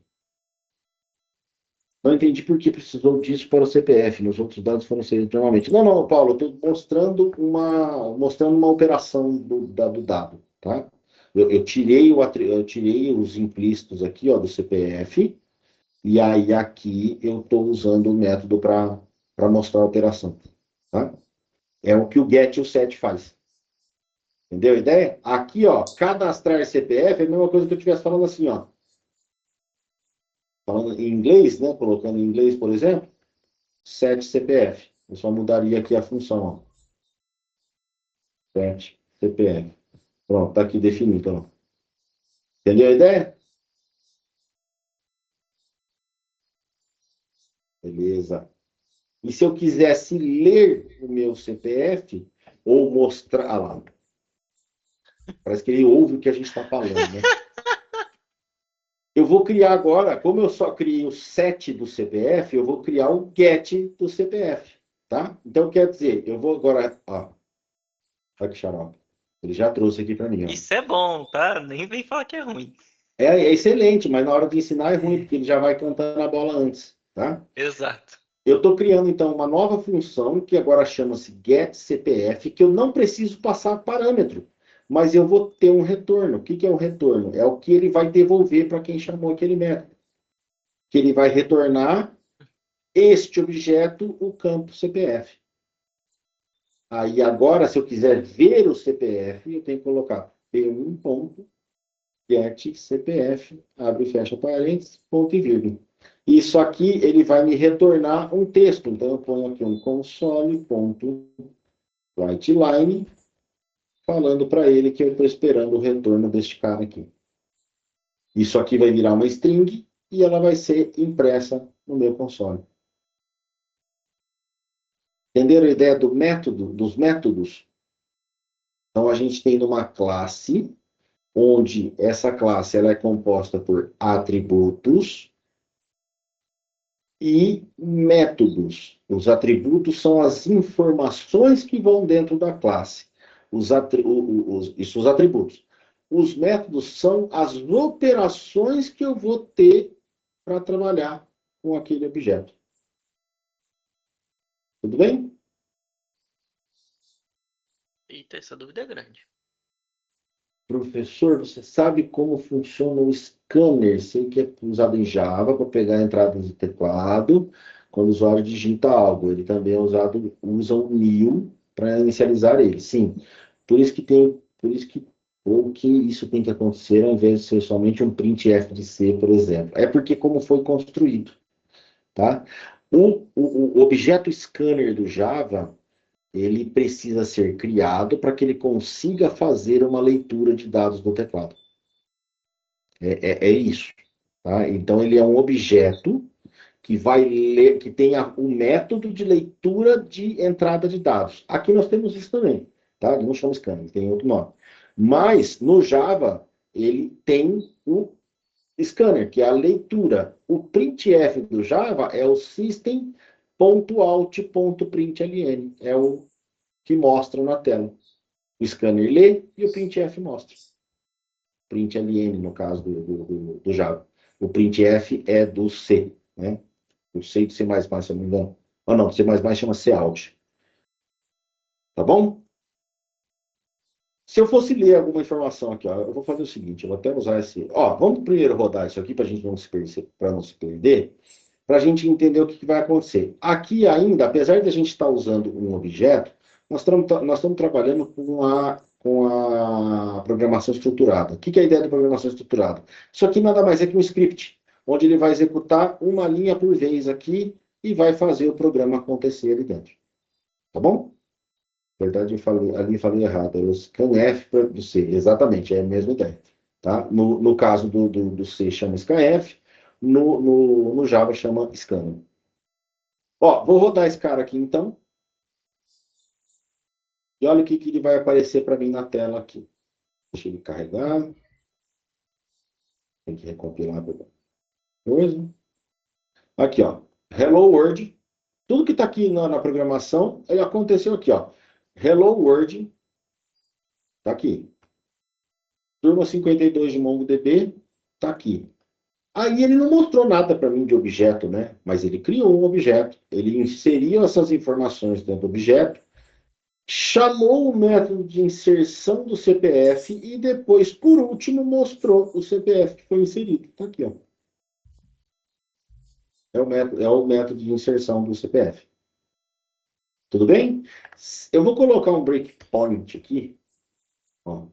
Não entendi por que precisou disso para o CPF. Nos outros dados foram inseridos normalmente. Não, Paulo, eu estou mostrando uma operação do dado. Tá? Eu tirei os implícitos aqui, ó, do CPF, e aí aqui eu estou usando o método para mostrar a operação. Tá? É o que o get e o set faz. Entendeu a ideia? Aqui, ó, cadastrar CPF é a mesma coisa que eu estivesse falando assim, ó. Falando em inglês, né? Colocando em inglês, por exemplo, set CPF. Eu só mudaria aqui a função, ó. Set CPF. Pronto, tá aqui definido, ó. Entendeu a ideia? Beleza. E se eu quisesse ler o meu CPF, ou mostrar... Ah lá. Parece que ele ouve o que a gente está falando, né? Eu vou criar agora, como eu só criei o set do CPF, eu vou criar o get do CPF, tá? Então, quer dizer, eu vou agora... Ó, olha que xarope. Ele já trouxe aqui para mim, ó. Isso é bom, tá? Nem vem falar que é ruim. É excelente, mas na hora de ensinar é ruim, porque ele já vai cantando a bola antes, tá? Exato. Eu estou criando, então, uma nova função, que agora chama-se getCPF, que eu não preciso passar parâmetro, mas eu vou ter um retorno. O que é o retorno? É o que ele vai devolver para quem chamou aquele método. Que ele vai retornar este objeto, o campo CPF. Aí, agora, se eu quiser ver o CPF, eu tenho que colocar p1.getCPF, abre e fecha parênteses, ponto e vírgula. Isso aqui, ele vai me retornar um texto. Então, eu ponho aqui um console.writeLine, falando para ele que eu estou esperando o retorno deste cara aqui. Isso aqui vai virar uma string, e ela vai ser impressa no meu console. Entenderam a ideia do método, dos métodos? Então, a gente tem uma classe, onde essa classe ela é composta por atributos e métodos. Os atributos são as informações que vão dentro da classe. Os atributos. Os métodos são as operações que eu vou ter para trabalhar com aquele objeto. Tudo bem? Eita, essa dúvida é grande. Professor, você sabe como funciona o scanner? Sei que é usado em Java para pegar entradas de teclado quando o usuário digita algo. Ele também é usado, usa o new para inicializar ele. Sim. Por isso que isso tem que acontecer ao invés de ser somente um printf de C, por exemplo. É porque como foi construído, tá? O objeto scanner do Java, ele precisa ser criado para que ele consiga fazer uma leitura de dados do teclado. É isso. Tá? Então, ele é um objeto que vai ler, que tenha o método de leitura de entrada de dados. Aqui nós temos isso também. Tá? Ele não chama scanner, ele tem outro nome. Mas, no Java, ele tem o scanner, que é a leitura. O printf do Java é o system.out.println. É o que mostra na tela. O scanner lê e o printf mostra. Println, no caso do Java. O printf é do C, né? O C do C++, se eu não me engano. Ou não, C++ chama Cout. Tá bom? Se eu fosse ler alguma informação aqui, ó, eu vou fazer o seguinte, eu vou até usar esse... Ó, vamos primeiro rodar isso aqui para a gente não se perder, para a gente entender o que vai acontecer. Aqui ainda, apesar de a gente estar usando um objeto, nós estamos trabalhando com a programação estruturada. O que é a ideia da programação estruturada? Isso aqui nada mais é que um script, onde ele vai executar uma linha por vez aqui e vai fazer o programa acontecer ali dentro. Tá bom? Na verdade, ali eu falei errado. É o scanf do C. Exatamente, é a mesma ideia. Tá? No caso do C chama scanf, no Java chama scanner. Ó, vou rodar esse cara aqui então. E olha o que ele vai aparecer para mim na tela aqui. Deixa ele carregar. Tem que recompilar a coisa. Aqui, ó. Hello World. Tudo que está aqui na programação, ele aconteceu aqui, ó. Hello World. Está aqui. Turma 52 de MongoDB. Está aqui. Aí ele não mostrou nada para mim de objeto, né? Mas ele criou um objeto. Ele inseriu essas informações dentro do objeto. Chamou o método de inserção do CPF e depois, por último, mostrou o CPF que foi inserido. Está aqui, ó. É o método de inserção do CPF. Tudo bem? Eu vou colocar um breakpoint aqui, para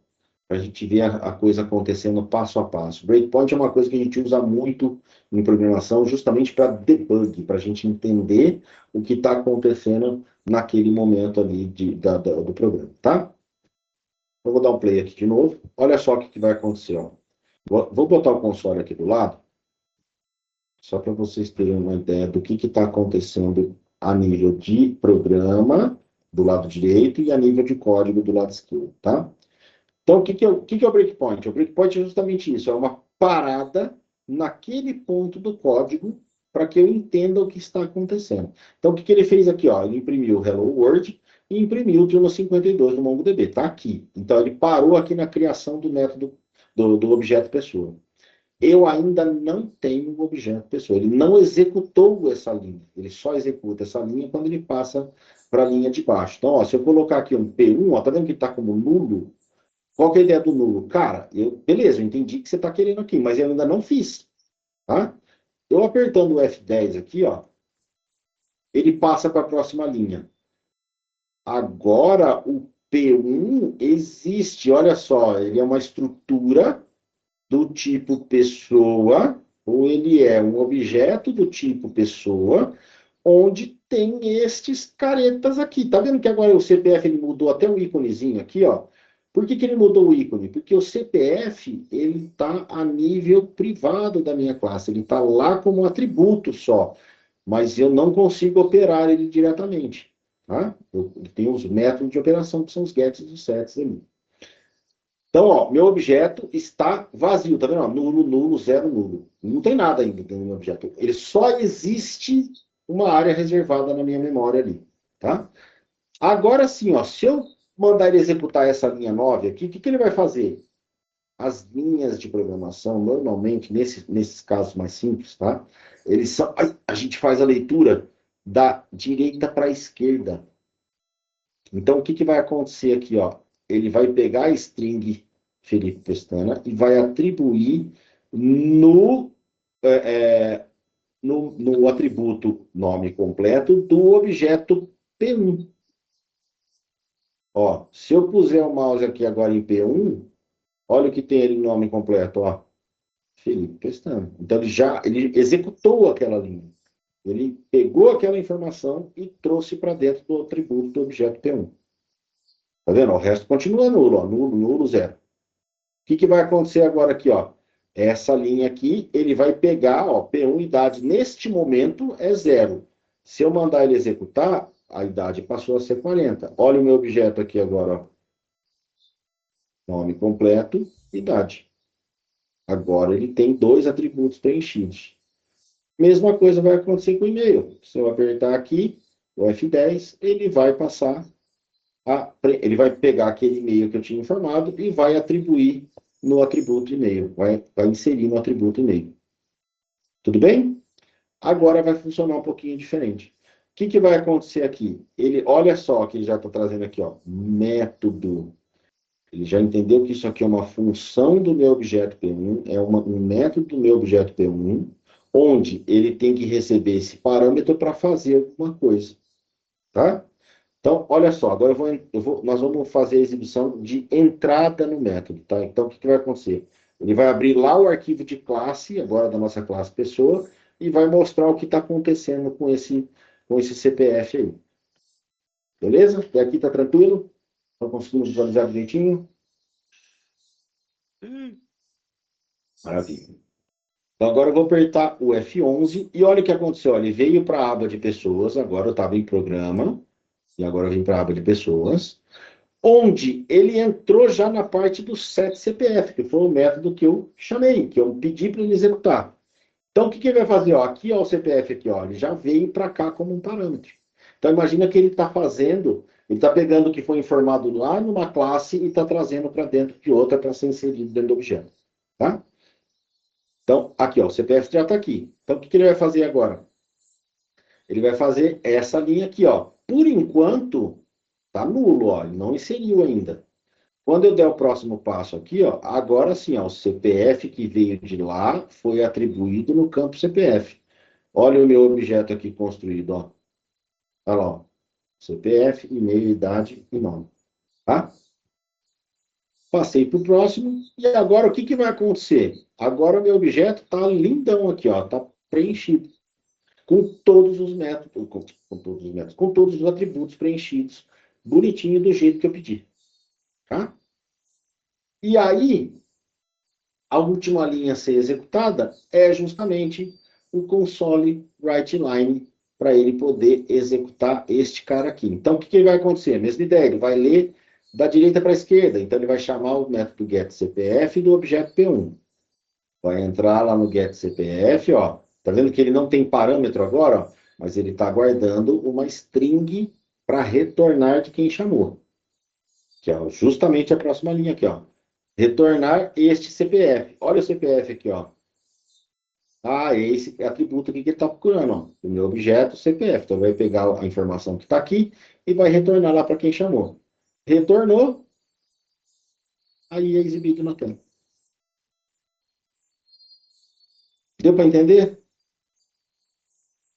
a gente ver a coisa acontecendo passo a passo. Breakpoint é uma coisa que a gente usa muito em programação, justamente para debug, para a gente entender o que está acontecendo naquele momento ali do programa, tá? Eu vou dar um play aqui de novo. Olha só o que vai acontecer. Ó. Vou botar o console aqui do lado, só para vocês terem uma ideia do que está acontecendo a nível de programa do lado direito e a nível de código do lado esquerdo, tá? Então, o que é o breakpoint? O breakpoint é justamente isso, é uma parada naquele ponto do código para que eu entenda o que está acontecendo. Então, o que ele fez aqui? Ó, ele imprimiu o Hello World e imprimiu o Turma 52 no MongoDB, está aqui. Então, ele parou aqui na criação do método do objeto pessoa. Eu ainda não tenho o objeto pessoa. Ele não executou essa linha. Ele só executa essa linha quando ele passa para a linha de baixo. Então, ó, se eu colocar aqui um P1, ó, tá vendo que está como nulo? Qual que é a ideia do nulo? Cara, beleza, eu entendi o que você está querendo aqui, mas eu ainda não fiz. Tá? Eu apertando o F10 aqui, ó, ele passa para a próxima linha. Agora, o P1 existe, olha só, ele é uma estrutura do tipo pessoa, ou ele é um objeto do tipo pessoa, onde tem estes caretas aqui. Tá vendo que agora o CPF ele mudou até o íconezinho aqui, ó? Por que ele mudou o ícone? Porque o CPF, ele está a nível privado da minha classe. Ele está lá como atributo só. Mas eu não consigo operar ele diretamente. Tá? Ele tem os métodos de operação, que são os gets e os sets ali. Então, ó, meu objeto está vazio. Tá vendo? Ó, nulo, nulo, zero, nulo. Não tem nada ainda no meu objeto. Ele só existe uma área reservada na minha memória ali. Tá? Agora sim, ó, se eu mandar ele executar essa linha 9 aqui, o que ele vai fazer? As linhas de programação, normalmente, nesses casos mais simples, tá? Eles são. A gente faz a leitura da direita para a esquerda. Então, o que vai acontecer aqui, ó? Ele vai pegar a string Felipe Pestana e vai atribuir no, no atributo nome completo do objeto P1. Ó, se eu puser o mouse aqui agora em P1, olha o que tem ali no nome completo, ó. Felipe Pestana. Então ele executou aquela linha. Ele pegou aquela informação e trouxe para dentro do atributo do objeto P1. Tá vendo? O resto continua nulo, ó. Nulo, nulo, zero. O que vai acontecer agora aqui, ó? Essa linha aqui, ele vai pegar, ó, P1 idade neste momento é zero. Se eu mandar ele executar, a idade passou a ser 40. Olha o meu objeto aqui agora, ó. Nome completo, idade. Agora ele tem 2 atributos preenchidos. Mesma coisa vai acontecer com o e-mail. Se eu apertar aqui, o F10, ele vai passar ele vai pegar aquele e-mail que eu tinha informado e vai atribuir no atributo e-mail. Vai inserir no atributo e-mail. Tudo bem? Agora vai funcionar um pouquinho diferente. O que vai acontecer aqui? Olha só que ele já está trazendo aqui, ó, método. Ele já entendeu que isso aqui é uma função do meu objeto P1, é um método do meu objeto P1, onde ele tem que receber esse parâmetro para fazer alguma coisa. Tá? Então, olha só, agora nós vamos fazer a exibição de entrada no método. Tá? Então, o que vai acontecer? Ele vai abrir lá o arquivo de classe, agora da nossa classe pessoa, e vai mostrar o que está acontecendo com esse CPF aí. Beleza? Até aqui está tranquilo? Então, conseguimos visualizar direitinho? Maravilha. Então, agora eu vou apertar o F11 e olha o que aconteceu. Ele veio para a aba de pessoas, agora eu estava em programa, e agora eu vim para a aba de pessoas, onde ele entrou já na parte do set CPF, que foi o método que eu chamei, que eu pedi para ele executar. Então, o que ele vai fazer? Ó, aqui, ó, o CPF aqui, ó, ele já veio para cá como um parâmetro. Então, imagina que ele está fazendo, ele está pegando o que foi informado lá numa classe e está trazendo para dentro de outra para ser inserido dentro do objeto. Tá? Então, aqui, ó, o CPF já está aqui. Então, o que ele vai fazer agora? Ele vai fazer essa linha aqui, ó. Por enquanto, está nulo, ó, ele não inseriu ainda. Quando eu der o próximo passo aqui, ó, agora sim, ó, o CPF que veio de lá foi atribuído no campo CPF. Olha o meu objeto aqui construído, ó. Olha lá, ó. CPF, e-mail, idade e nome. Tá? Passei para o próximo. E agora o que vai acontecer? Agora o meu objeto está lindão aqui, ó. Está preenchido. Com todos os métodos, com todos os atributos preenchidos. Bonitinho do jeito que eu pedi. Tá? E aí, a última linha a ser executada é justamente o console writeLine para ele poder executar este cara aqui. Então, o que ele vai acontecer? Mesma ideia, ele vai ler da direita para a esquerda. Então, ele vai chamar o método getCPF do objeto P1. Vai entrar lá no getCPF, ó. Tá vendo que ele não tem parâmetro agora, ó, mas ele está guardando uma string para retornar de quem chamou. Que é justamente a próxima linha aqui, ó. Retornar este CPF. Olha o CPF aqui, ó. Ah, é esse atributo aqui que ele está procurando, ó. O meu objeto CPF. Então, vai pegar a informação que está aqui e vai retornar lá para quem chamou. Retornou, aí é exibido na tela. Deu para entender?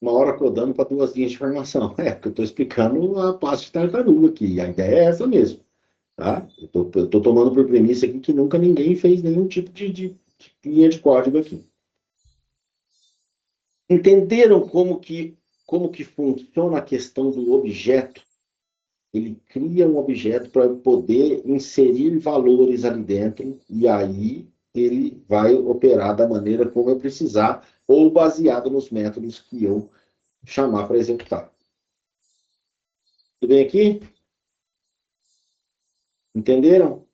Uma hora codando para 2 linhas de informação. É, porque eu estou explicando a parte de tartaruga aqui. A ideia é essa mesmo. Tá? Eu estou tomando por premissa aqui que nunca ninguém fez nenhum tipo de linha de código aqui. Entenderam como que funciona a questão do objeto? ele cria um objeto para poder inserir valores ali dentro, e aí ele vai operar da maneira como eu precisar, ou baseado nos métodos que eu chamar para executar. Tudo bem aqui? Entenderam?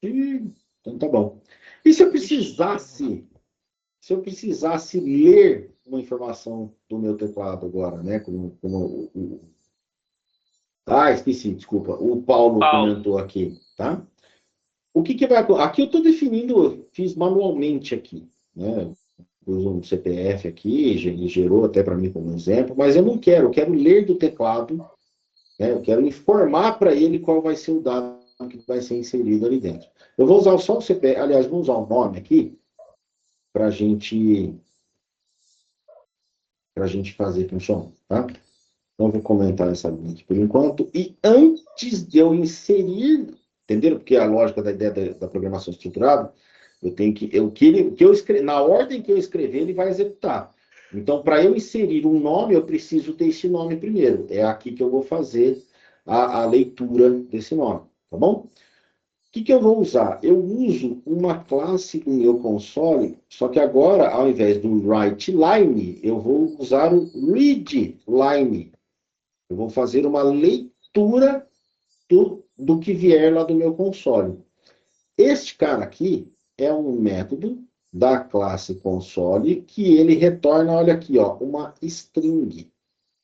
Então tá bom. E se eu precisasse ler uma informação do meu teclado agora, né? Esqueci, desculpa. O Paulo comentou aqui, tá? O que vai acontecer? Aqui eu estou definindo, fiz manualmente aqui, né? Uso um CPF aqui, ele gerou até para mim como exemplo, mas eu não quero, eu quero ler do teclado, né? Eu quero informar para ele qual vai ser o dado que vai ser inserido ali dentro. Eu vou usar só o CPF, aliás, vou usar o nome aqui para a gente fazer funcionar, tá? Então, vou comentar essa linha aqui por enquanto. E antes de eu inserir, entenderam? Porque a lógica da ideia da programação estruturada, eu tenho que, na ordem que eu escrever, ele vai executar. Então, para eu inserir um nome, eu preciso ter esse nome primeiro. É aqui que eu vou fazer a leitura desse nome, tá bom? O que eu vou usar? Eu uso uma classe no meu console, só que agora, ao invés do writeLine, eu vou usar o readLine. Eu vou fazer uma leitura do que vier lá do meu console. Este cara aqui é um método da classe console que ele retorna, olha aqui, ó, uma string.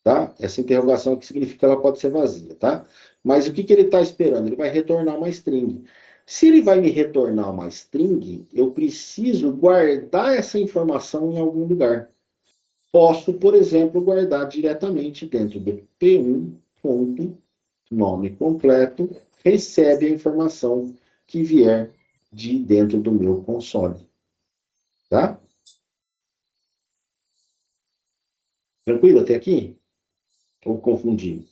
Tá? Essa interrogação aqui significa que ela pode ser vazia, tá? Mas o que ele está esperando? Ele vai retornar uma string. Se ele vai me retornar uma string, eu preciso guardar essa informação em algum lugar. Posso, por exemplo, guardar diretamente dentro do P1.nome completo, recebe a informação que vier de dentro do meu console. Tá? Tranquilo até aqui? Ou confundi?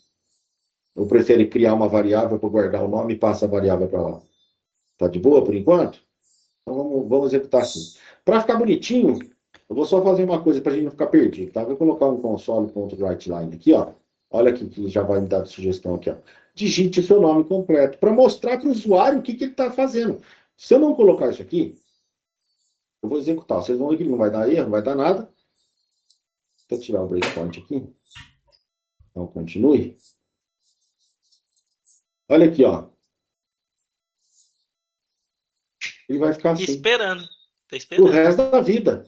Ou prefere criar uma variável para guardar o nome e passa a variável para lá? Tá de boa por enquanto? Então vamos executar assim. Para ficar bonitinho, eu vou só fazer uma coisa para a gente não ficar perdido, tá? Vou colocar um console.writeLine aqui, ó. Olha aqui que já vai me dar sugestão aqui, ó. Digite o seu nome completo para mostrar para o usuário o que ele está fazendo. Se eu não colocar isso aqui, eu vou executar. Vocês vão ver que não vai dar erro, não vai dar nada. Vou tirar o breakpoint aqui. Então, continue. Olha aqui, ó. Ele vai ficar assim. Esperando. Tá Pro esperando. resto da vida.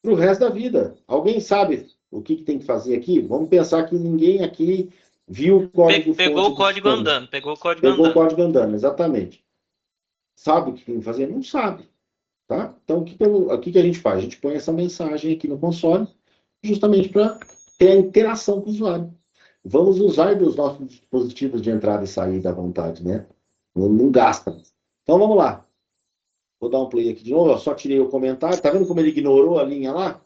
Pro resto da vida. Alguém sabe o que tem que fazer aqui? Vamos pensar que ninguém aqui viu o código Pegou o código andando. Pegou o código andando, exatamente. Sabe o que tem que fazer? Não sabe. Tá? Então, o que a gente faz? A gente põe essa mensagem aqui no console, justamente para ter a interação com o usuário. Vamos usar dos nossos dispositivos de entrada e saída à vontade, né? Não gasta. Então, vamos lá. Vou dar um play aqui de novo. Eu só tirei o comentário. Tá vendo como ele ignorou a linha lá?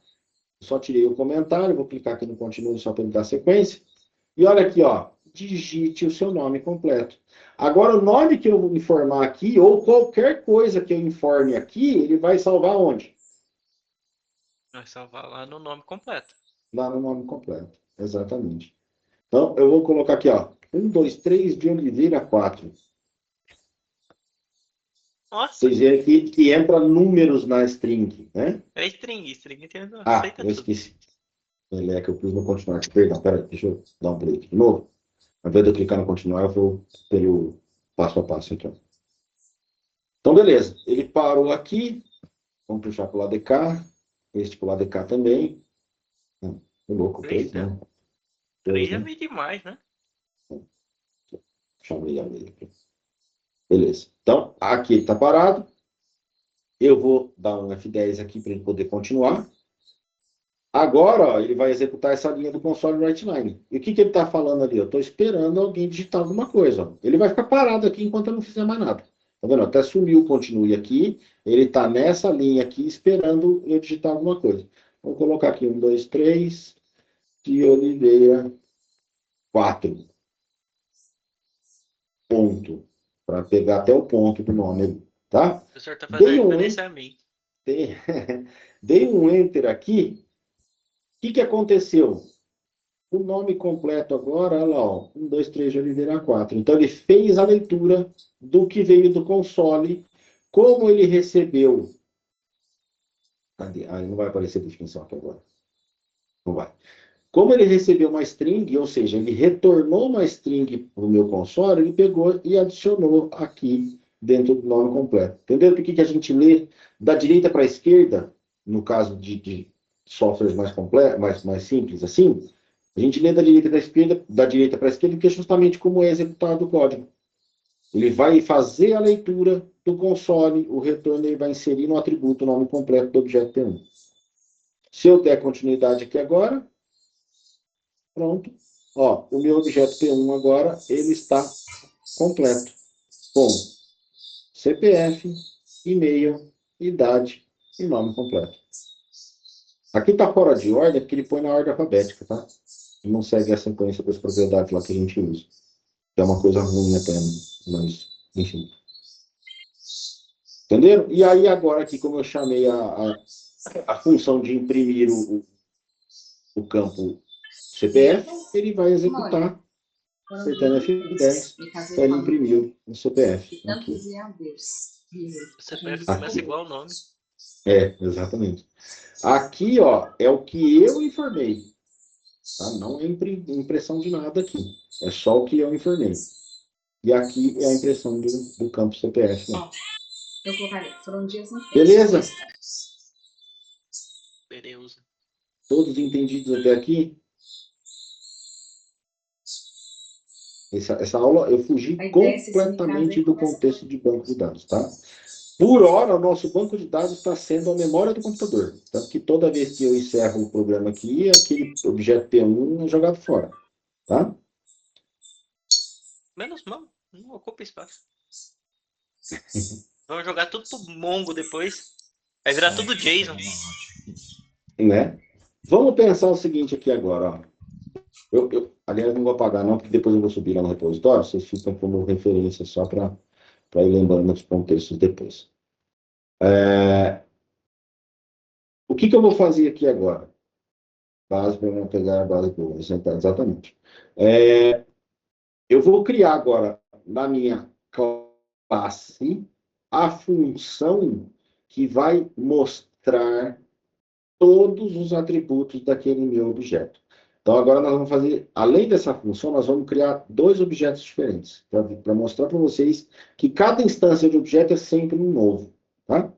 Só tirei o comentário. Vou clicar aqui no continue só para ele dar sequência. E olha aqui, ó. Digite o seu nome completo. Agora, o nome que eu vou informar aqui, ou qualquer coisa que eu informe aqui, ele vai salvar onde? Vai salvar lá no nome completo. Lá no nome completo. Exatamente. Então, eu vou colocar aqui, ó. 1, 2, 3 de Oliveira 4. Nossa, Vocês veem aqui que entra números na string, né? é string. String Ah, aceita eu tudo. esqueci. Ele é que eu pus no continuar aqui. Perdão, peraí, deixa eu dar um play aqui de novo. Ao invés de eu clicar no continuar, eu vou pelo passo a passo aqui, ó. Então, beleza. Ele parou aqui. Vamos puxar para o lado de cá. Este para o lado de cá também. Tô louco, 3, Eita. né? 3 3, já né? veio demais, né? Chamei a dele aqui. Beleza. Então, aqui ele está parado. Eu vou dar um F10 aqui para ele poder continuar. Agora, ó, ele vai executar essa linha do console writeLine. E o que ele está falando ali? Eu estou esperando alguém digitar alguma coisa. Ó. Ele vai ficar parado aqui enquanto eu não fizer mais nada. Tá vendo? Até sumiu o continue aqui. Ele está nessa linha aqui esperando eu digitar alguma coisa. Vou colocar aqui 1, 2, 3 de Oliveira 4. Ponto. Para pegar até o ponto do nome ali. Tá? O senhor tá fazendo Dei um referência a mim. Dei um enter aqui. O que aconteceu? O nome completo agora, olha lá, ó, 1, 2, 3 de Oliveira 4. Então, ele fez a leitura do que veio do console, como ele recebeu. Cadê? Ah, não vai aparecer a definição aqui agora. Não vai. Como ele recebeu uma string, ou seja, ele retornou uma string para o meu console, ele pegou e adicionou aqui dentro do nome completo. Entendeu por que a gente lê da direita para a esquerda, no caso de softwares mais simples assim? A gente lê da direita para a esquerda, porque é justamente como é executado o código. Ele vai fazer a leitura do console, o retorno ele vai inserir no atributo o nome completo do objeto P1. Se eu der continuidade aqui agora, pronto. Ó, o meu objeto P1 agora, ele está completo. Com CPF, e-mail, idade e nome completo. Aqui está fora de ordem, porque ele põe na ordem alfabética, tá? Ele não segue a sequência das propriedades lá que a gente usa. É uma coisa ruim até, mas, enfim. Entenderam? E aí agora aqui, como eu chamei a função de imprimir o campo CPF, ele vai executar apertando F10 para ele imprimir o CPF. Aqui. O CPF começa igual o nome. É, exatamente. Aqui, ó, é o que eu informei. Tá? Não é impressão de nada aqui. É só o que eu informei. E aqui é a impressão do campo CPF. Né? Eu colocarei. Foram dias inteiros. Beleza? Beleza. Todos entendidos até aqui? Essa aula eu fugi completamente do contexto de banco de dados, tá? Por hora, o nosso banco de dados está sendo a memória do computador. Tanto que toda vez que eu encerro o programa aqui, aquele objeto P1 é jogado fora. Tá? Menos mal, não ocupa espaço. Vamos jogar tudo pro Mongo depois. Vai virar tudo JSON. Né? Vamos pensar o seguinte aqui agora. Ó. Aliás, não vou apagar não, porque depois eu vou subir lá no repositório. Vocês ficam como referência só para ir lembrando os contextos depois. O que eu vou fazer aqui agora? Base para não pegar a base boa. Exatamente. Eu vou criar agora, na minha classe, a função que vai mostrar todos os atributos daquele meu objeto. Então, agora nós vamos fazer, além dessa função, nós vamos criar dois objetos diferentes, para mostrar para vocês que cada instância de objeto é sempre um novo. Tá?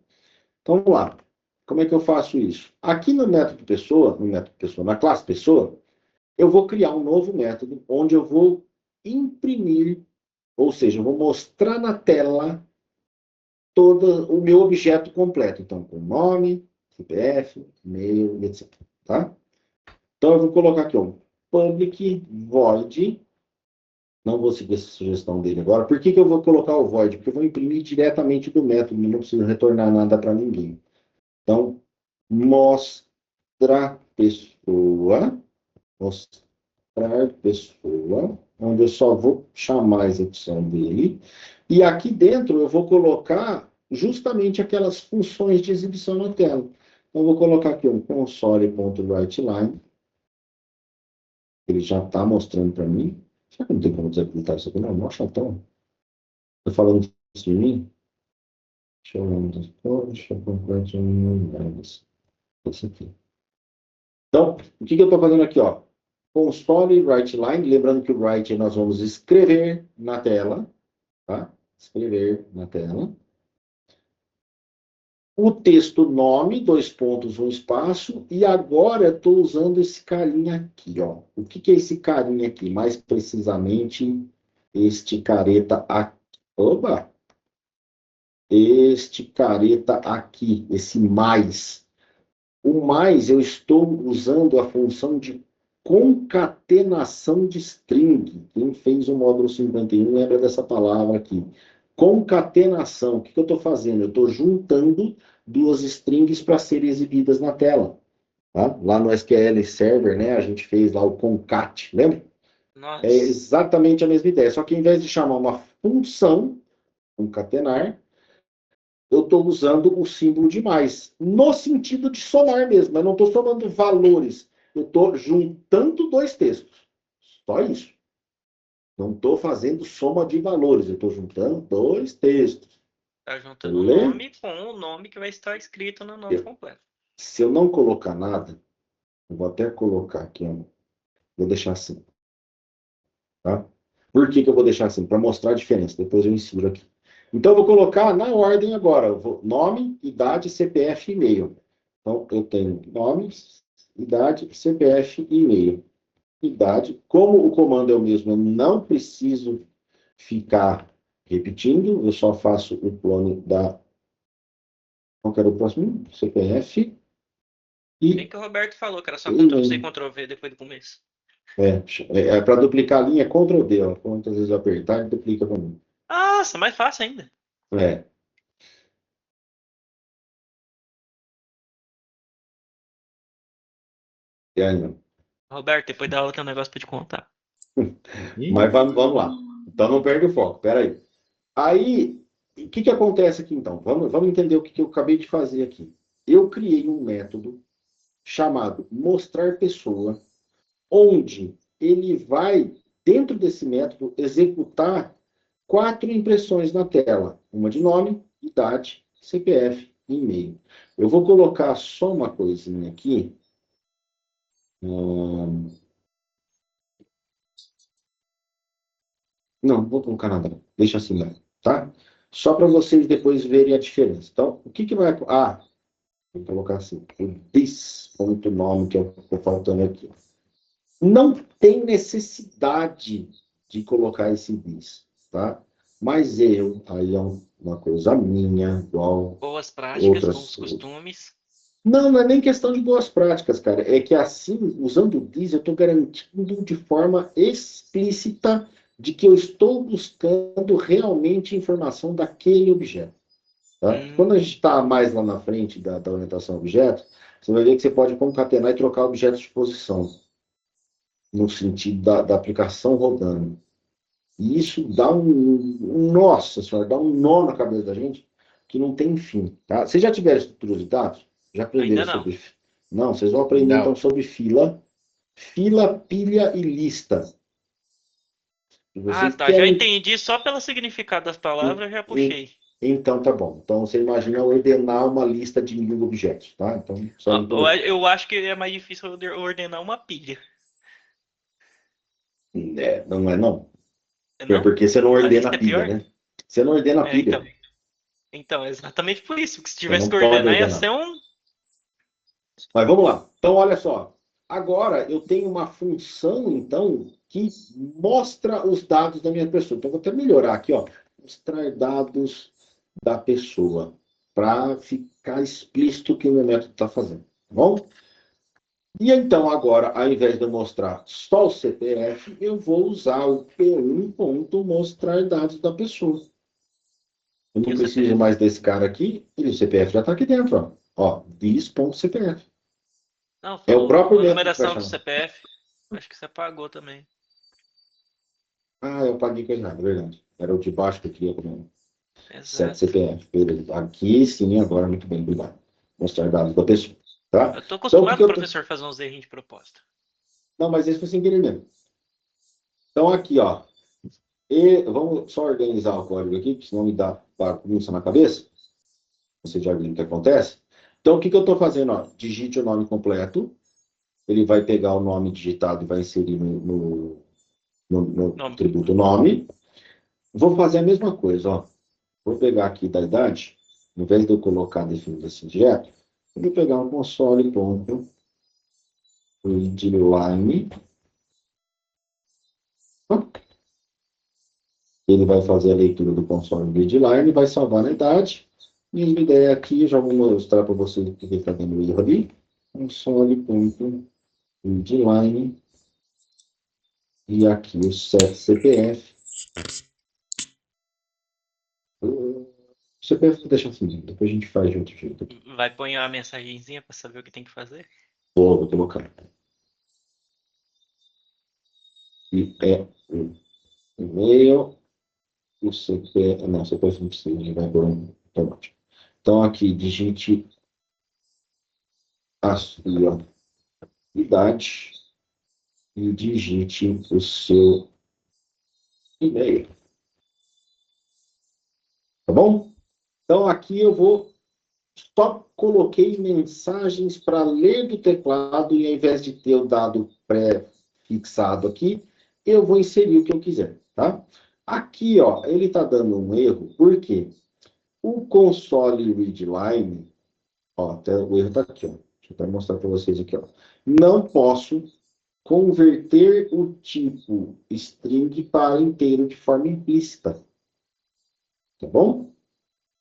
Então, vamos lá. Como é que eu faço isso? Aqui no método pessoa, na classe pessoa, eu vou criar um novo método onde eu vou imprimir, ou seja, eu vou mostrar na tela todo o meu objeto completo. Então, com nome, CPF, e-mail, etc. Tá? Então, eu vou colocar aqui, ó, public void. Não vou seguir essa sugestão dele agora. Por que eu vou colocar o void? Porque eu vou imprimir diretamente do método, não preciso retornar nada para ninguém. Então, mostrar pessoa, onde eu só vou chamar a execução dele. E aqui dentro eu vou colocar justamente aquelas funções de exibição na tela. Então, eu vou colocar aqui um console.writeLine. Ele já está mostrando para mim. Será que não tem como desabilitar isso aqui? Não, não chatão. Está falando isso de mim? Deixa eu compartilhar isso aqui. Então, o que eu estou fazendo aqui? Ó? Console writeLine. Lembrando que o write nós vamos escrever na tela. Tá? Escrever na tela. O texto nome, 2 pontos, 1 espaço, e agora eu estou usando esse carinha aqui, ó. O que é esse carinha aqui? Mais precisamente, este careta aqui. Opa! Este careta aqui, esse mais. O mais, eu estou usando a função de concatenação de string. Quem fez o módulo 51 lembra dessa palavra aqui. Concatenação. O que eu estou fazendo? Eu estou juntando duas strings para serem exibidas na tela. Tá? Lá no SQL Server, né, a gente fez lá o concat, lembra? Nossa. É exatamente a mesma ideia. Só que ao invés de chamar uma função, concatenar, eu estou usando o símbolo de mais. No sentido de somar mesmo. Eu não estou somando valores. Eu estou juntando dois textos. Só isso. Não estou fazendo soma de valores. Eu estou juntando dois textos. Tá juntando o Beleza? nome com o nome que vai estar escrito no nome completo. Se eu não colocar nada, eu vou até colocar aqui, ó. Vou deixar assim. Tá? Por que eu vou deixar assim? Para mostrar a diferença. Depois eu insiro aqui. Então, eu vou colocar na ordem agora. Nome, idade, CPF e e-mail. Então, eu tenho nome, idade, CPF e e-mail. Idade. Como o comando é o mesmo, eu não preciso ficar repetindo. Eu só faço o clone da... Qual que era o próximo? CPF Bem e que o Roberto falou que era só e-mail. Ctrl-C, Ctrl-V depois do começo. Para duplicar a linha, é Ctrl D. Ó. Quantas vezes eu apertar, ele duplica para mim. Nossa, mais fácil ainda. É. E aí, não. Roberto, depois da aula tem um negócio pra te contar. Mas vamos lá. Então não perde o foco. Espera aí. Aí, o que acontece aqui então? Vamos entender o que eu acabei de fazer aqui. Eu criei um método chamado mostrar pessoa, onde ele vai, dentro desse método, executar 4 impressões na tela. Uma de nome, idade, CPF e e-mail. Eu vou colocar só uma coisinha aqui. Não vou colocar nada. Deixa assim, né? Tá? Só para vocês depois verem a diferença. Então, o que vai... vou colocar assim. O this.nome que eu estou faltando aqui. Não tem necessidade de colocar esse this, tá? Mas aí é uma coisa minha, igual Boas práticas, outras... bons costumes. Não é nem questão de boas práticas, cara. É que assim, usando o this, eu estou garantindo de forma explícita de que eu estou buscando realmente informação daquele objeto. Tá? Quando a gente está mais lá na frente da orientação a objetos, você vai ver que você pode concatenar e trocar objetos de posição, no sentido da aplicação rodando. E isso dá nossa senhora, dá um nó na cabeça da gente que não tem fim. Tá? Vocês já tiveram estrutura de dados? Já aprenderam Ainda não. sobre... Não, vocês vão aprender Não. então sobre fila, pilha e lista. Se vocês Tá. Já querem... entendi. Só pelo significado das palavras, já puxei. Então, tá bom. Então, você imagina ordenar uma lista de 1000 objetos, tá? Então, só Eu acho que é mais difícil ordenar uma pilha. não é não. Não? Porque você não A ordena lista a é pilha, pior? né? Você não ordena a pilha. Então, é exatamente por isso. Que se Você tivesse não que pode ordenar, ia ordenar. ser um... Mas vamos lá. Então, olha só. Agora, eu tenho uma função, então, que mostra os dados da minha pessoa. Então, vou até melhorar aqui, ó. Mostrar dados da pessoa. Para ficar explícito o que o meu método está fazendo. Tá bom? E então, agora, ao invés de eu mostrar só o CPF, eu vou usar o P1.mostrar dados da pessoa. Eu não E o preciso CPF? mais desse cara aqui, e o CPF já está aqui dentro. Ó, this.cpf. Não, É o próprio a método que vai numeração do chamar. CPF. Acho que você apagou também. Eu paguei coisa errada, verdade. Era o de baixo que eu queria também. Exato. 7 CPF, beleza. Aqui sim, agora, muito bem, obrigado. Mostrar dados da pessoa. Tá? Eu tô Então, acostumado com o professor fazer uns errinhos de propósito. Não, mas esse foi sem querer mesmo. Então, aqui, ó. E vamos só organizar o código aqui, porque senão me dá bagunça na cabeça. Você já viu o que acontece? Então, o que eu estou fazendo? Ó, digite o nome completo. Ele vai pegar o nome digitado e vai inserir no atributo nome. Vou fazer a mesma coisa. Ó. Vou pegar aqui da idade. Em vez de eu colocar definido assim direto, eu vou pegar um console.readline. Ele vai fazer a leitura do console readline, vai salvar na idade. Mesma ideia aqui, já vou mostrar para vocês o que ele está dando erro ali. Console.readline. E aqui o set CPF. O CPF deixa assim, depois a gente faz de outro jeito. Vai pôr uma mensagenzinha pra saber o que tem que fazer? Vou colocar. E é o e-mail, o CPF. Não, o CPF não precisa, ele vai pôr um automático. Então aqui, digite a sua idade e digite o seu e-mail. Tá bom? Então, aqui eu só coloquei mensagens para ler do teclado e ao invés de ter o dado pré-fixado aqui, eu vou inserir o que eu quiser, tá? Aqui, ó, ele está dando um erro, por quê? O console readline, ó, até o erro está aqui, ó. Deixa eu até mostrar para vocês aqui, ó. Não posso converter o tipo string para inteiro de forma implícita. Tá bom?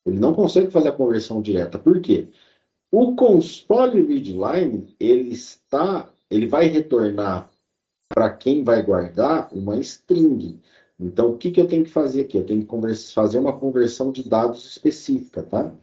Ele não consegue fazer a conversão direta. Por quê? O console readline, ele vai retornar para quem vai guardar uma string. Então, o que eu tenho que fazer aqui? Eu tenho que fazer uma conversão de dados específica, tá?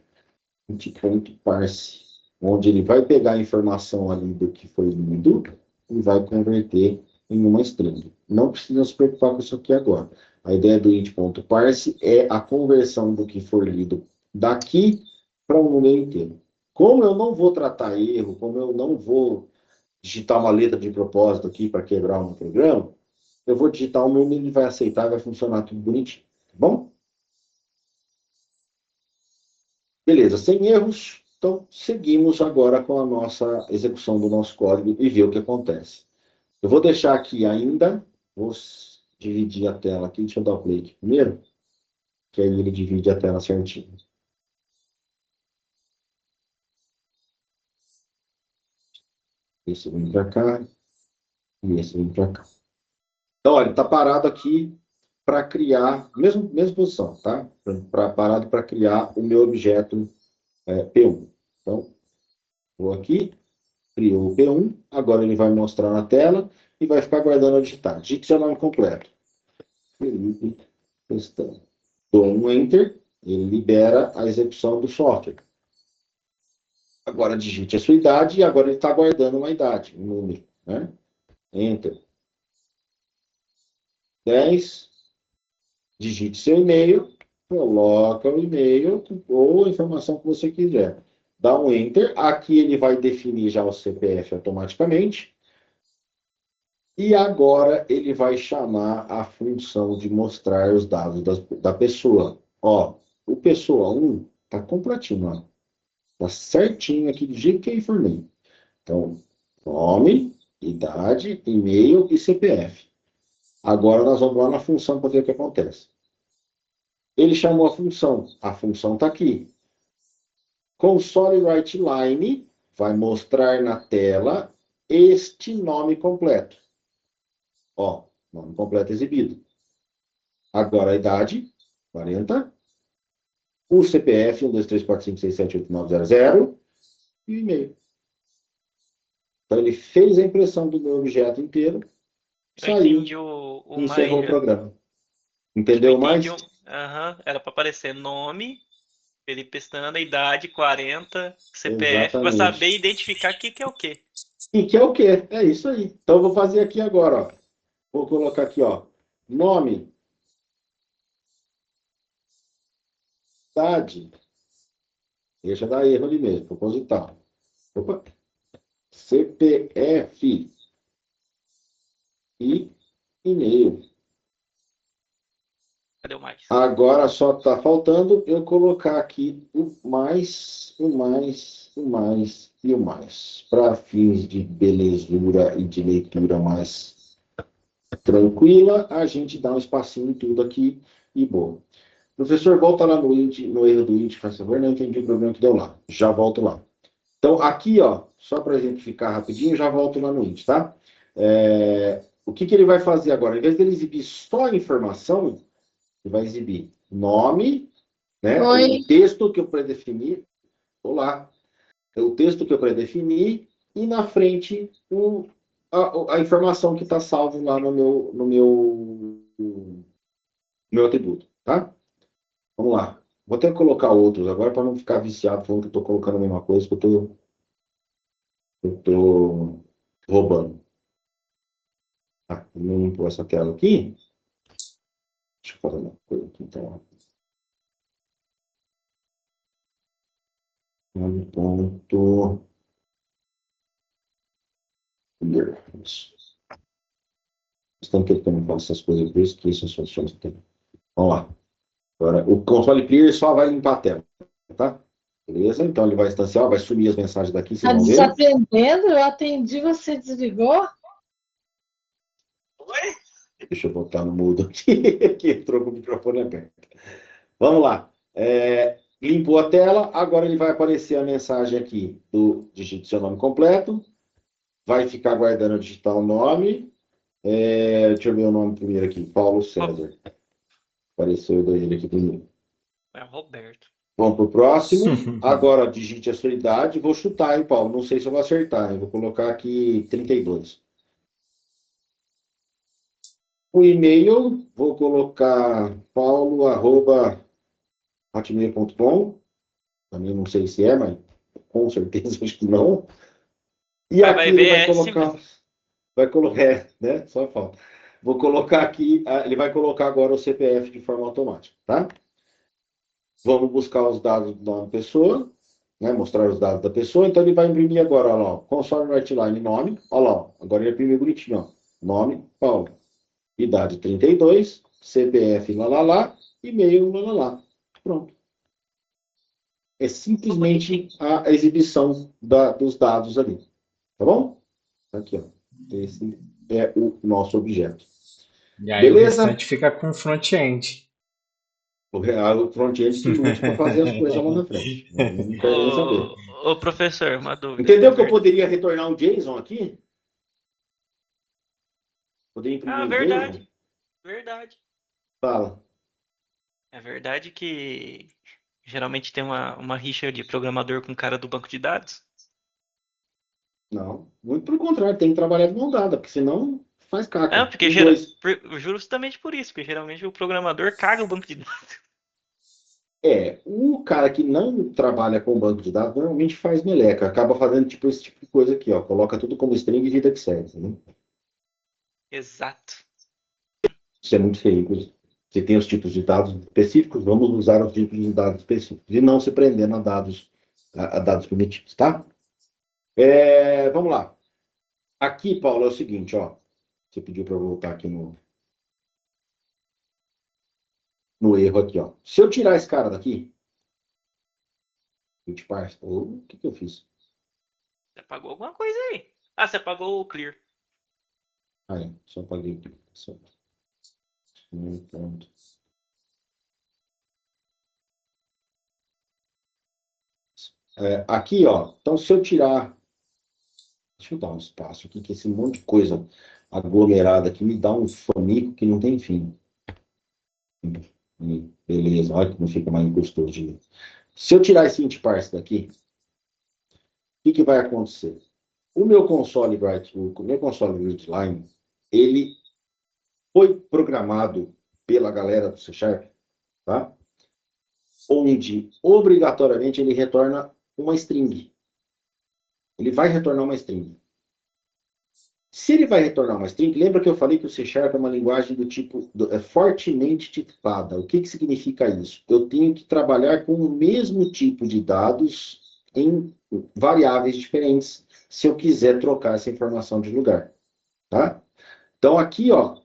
Parse, onde ele vai pegar a informação ali do que foi lido e vai converter em uma string. Não precisa se preocupar com isso aqui agora. A ideia do int.parse é a conversão do que for lido daqui para um número inteiro. Como eu não vou tratar erro, como eu não vou digitar uma letra de propósito aqui para quebrar um programa, eu vou digitar um número, ele vai aceitar, vai funcionar tudo bonitinho. Tá bom? Beleza, sem erros. Então, seguimos agora com a nossa execução do nosso código e ver o que acontece. Eu vou deixar aqui ainda, vou dividir a tela aqui, deixa eu dar o play aqui primeiro, que aí ele divide a tela certinho. Esse vem para cá e esse vem para cá. Então, olha, ele está parado aqui para criar, mesma posição, tá? Parado para criar o meu objeto P1. Então, vou aqui, criou o P1, agora ele vai mostrar na tela e vai ficar guardando a digitar. Digite seu nome completo. Felipe Pestana. Dou um Enter, ele libera a execução do software. Agora digite a sua idade e agora ele está guardando uma idade, um número. Né? Enter. 10. Digite seu e-mail, coloca o e-mail ou a informação que você quiser. Dá um Enter. Aqui ele vai definir já o CPF automaticamente. E agora ele vai chamar a função de mostrar os dados da pessoa. Ó, o pessoa 1 está completinho, ó. Está certinho aqui do jeito que eu informei. Então, nome, idade, e-mail e CPF. Agora nós vamos lá na função para ver o que acontece. Ele chamou a função está aqui. Console write line vai mostrar na tela este nome completo. Ó, nome completo exibido. Agora a idade, 40. O CPF, 1, 2, 3, 4, 5, 6, 7, 8, 9, 0, 0. E o e-mail. Então ele fez a impressão do meu objeto inteiro, saiu Entendi o e encerrou o mais. programa. Entendeu mais? Aham, era para aparecer nome, Felipe Pestana, idade 40, CPF, para Exatamente. saber identificar o que é o quê. E que é o quê? É isso aí. Então eu vou fazer aqui agora, ó. Vou colocar aqui, ó. Nome. Idade. Deixa dar erro ali mesmo, proposital. Opa. CPF. E e-mail. Cadê o mais? Agora só está faltando eu colocar aqui o mais, o mais, o mais e o mais. Para fins de belezura e de leitura mais tranquila, a gente dá um espacinho em tudo aqui e boa. Professor, volta lá no erro do int, faz favor, não entendi o problema que deu lá. Já volto lá. Então, aqui, ó, só para exemplificar rapidinho, já volto lá no int, tá? O que ele vai fazer agora? Ao invés dele exibir só a informação, ele vai exibir nome, né? Oi. O texto que eu predefini. Olá. É o texto que eu predefini e na frente a informação que está salvo lá no meu atributo, tá? Vamos lá. Vou até colocar outros agora para não ficar viciado falando que eu estou colocando a mesma coisa que eu estou roubando. Tá, não limpou essa tela aqui. Deixa eu fazer uma coisa aqui, então. Ponto. clear. Isso. Estão que eu não faço essas coisas, por isso que isso funciona. Vamos lá. Agora, o console clear só vai limpar a tela, tá? Beleza? Então ele vai instanciar, vai sumir as mensagens daqui, vocês Tá vão ver. desatendendo? Eu atendi, você desligou? Deixa eu botar no mudo aqui, que entrou com o microfone aberto. Vamos lá. Limpou a tela, agora ele vai aparecer a mensagem aqui do digite seu nome completo, vai ficar guardando digitar o nome. Deixa eu ver o nome primeiro aqui, Paulo César. Apareceu ele aqui primeiro. É o Roberto. Vamos para o próximo. Agora digite a sua idade. Vou chutar, hein, Paulo? Não sei se eu vou acertar, hein? Vou colocar aqui 32. O e-mail, vou colocar paulo@hotmail.com. Também não sei se é, mas com certeza acho que não. E Mas aqui vai ele ver, vai é colocar... Vai colocar, né? Só falta. Vou colocar aqui, ele vai colocar agora o CPF de forma automática, tá? Vamos buscar os dados da pessoa, né? Mostrar os dados da pessoa. Então ele vai imprimir agora, olha lá, ó, console Writeline, nome, olha lá, ó, agora ele imprimiu bonitinho, ó, nome, Paulo, idade 32, CPF, lá, e-mail, lá. Pronto. É simplesmente a exibição dos dados ali, tá bom? Aqui, ó. Esse é o nosso objeto. E aí Beleza? o restante fica com front-end. O front-end que lute para fazer as coisas lá na frente. Não quero nem saber. Ô, professor, uma dúvida. Entendeu que eu poderia retornar um JSON aqui? Poderia imprimir um verdade. JSON? Verdade. Fala. É verdade que geralmente tem uma rixa de programador com o cara do banco de dados? Não. Muito pelo contrário, tem que trabalhar de mão dada, porque senão faz caca. Não, porque justamente por isso, porque geralmente o programador caga o banco de dados. O cara que não trabalha com banco de dados normalmente faz meleca, acaba fazendo tipo esse tipo de coisa aqui, ó. Coloca tudo como string e vida que segue, né? Exato. Isso é muito feio, inclusive. Você tem os tipos de dados específicos, vamos usar os tipos de dados específicos e não se prendendo a dados primitivos, tá? Vamos lá. Aqui, Paulo, é o seguinte, ó. Você pediu para eu voltar aqui no erro aqui, ó. Se eu tirar esse cara daqui, o que eu fiz? Você apagou alguma coisa aí. Ah, você apagou o clear. Só apaguei aqui. Pronto. Aqui, ó. Então, se eu tirar... Deixa eu dar um espaço aqui, que esse monte de coisa aglomerada aqui me dá um fanico que não tem fim. Beleza, olha como fica mais gostoso de ver. Se eu tirar esse int parse daqui, o que vai acontecer? O meu console Writeline, ele foi programado pela galera do C#, tá? Onde, obrigatoriamente, ele retorna uma string. Ele vai retornar uma string. Se ele vai retornar uma string, lembra que eu falei que o C# é uma linguagem do tipo fortemente tipada. O que significa isso? Eu tenho que trabalhar com o mesmo tipo de dados em variáveis diferentes, se eu quiser trocar essa informação de lugar. Tá? Então aqui, ó,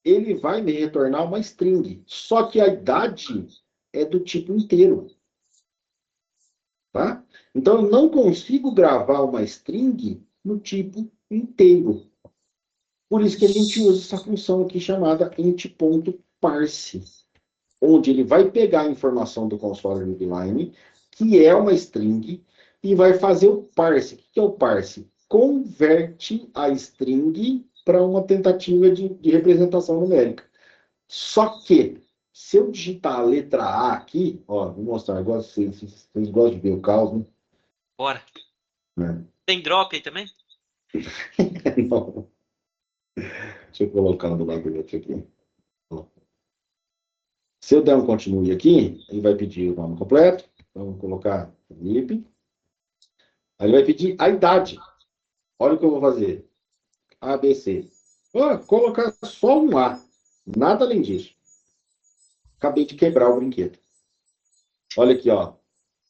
ele vai me retornar uma string, só que a idade é do tipo inteiro. Tá? Então eu não consigo gravar uma string no tipo inteiro. Por isso que a gente usa essa função aqui chamada int.parse, onde ele vai pegar a informação do console Writeline, que é uma string, e vai fazer o parse. O que é o parse? Converte a string para uma tentativa de representação numérica. Só que, se eu digitar a letra A aqui, ó, vou mostrar, vocês gostam de ver o caos, né? Bora. Tem drop aí também? Não. Deixa eu colocar do lado do outro aqui. Se eu der um continue aqui, ele vai pedir o nome completo. Vamos colocar Felipe. Aí ele vai pedir a idade. Olha o que eu vou fazer. ABC. Colocar só um A. Nada além disso. Acabei de quebrar o brinquedo. Olha aqui, ó.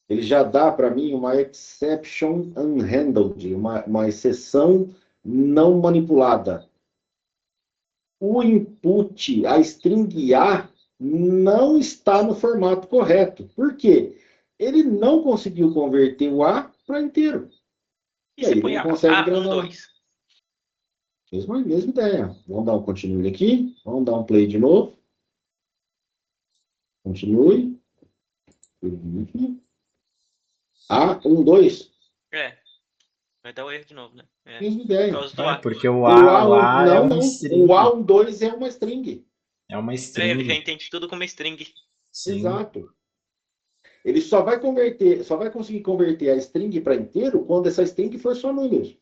Ele já dá para mim uma exception unhandled, uma exceção não manipulada. O input, a string A, não está no formato correto. Por quê? Ele não conseguiu converter o A para inteiro. E E aí você ele põe não consegue A1, gravar. 2. Mesma ideia. Vamos dar um continue aqui. Vamos dar um play de novo. Continue. A1, 2. É, vai dar o erro de novo, né? É, Mesma por ideia. causa do É, A. porque o O A, o A1, A é uma não. O string. A1, 2 é uma string. É uma Ele já string. entende tudo como string. Sim, Exato. Ele só vai conseguir converter a string para inteiro quando essa string for só números.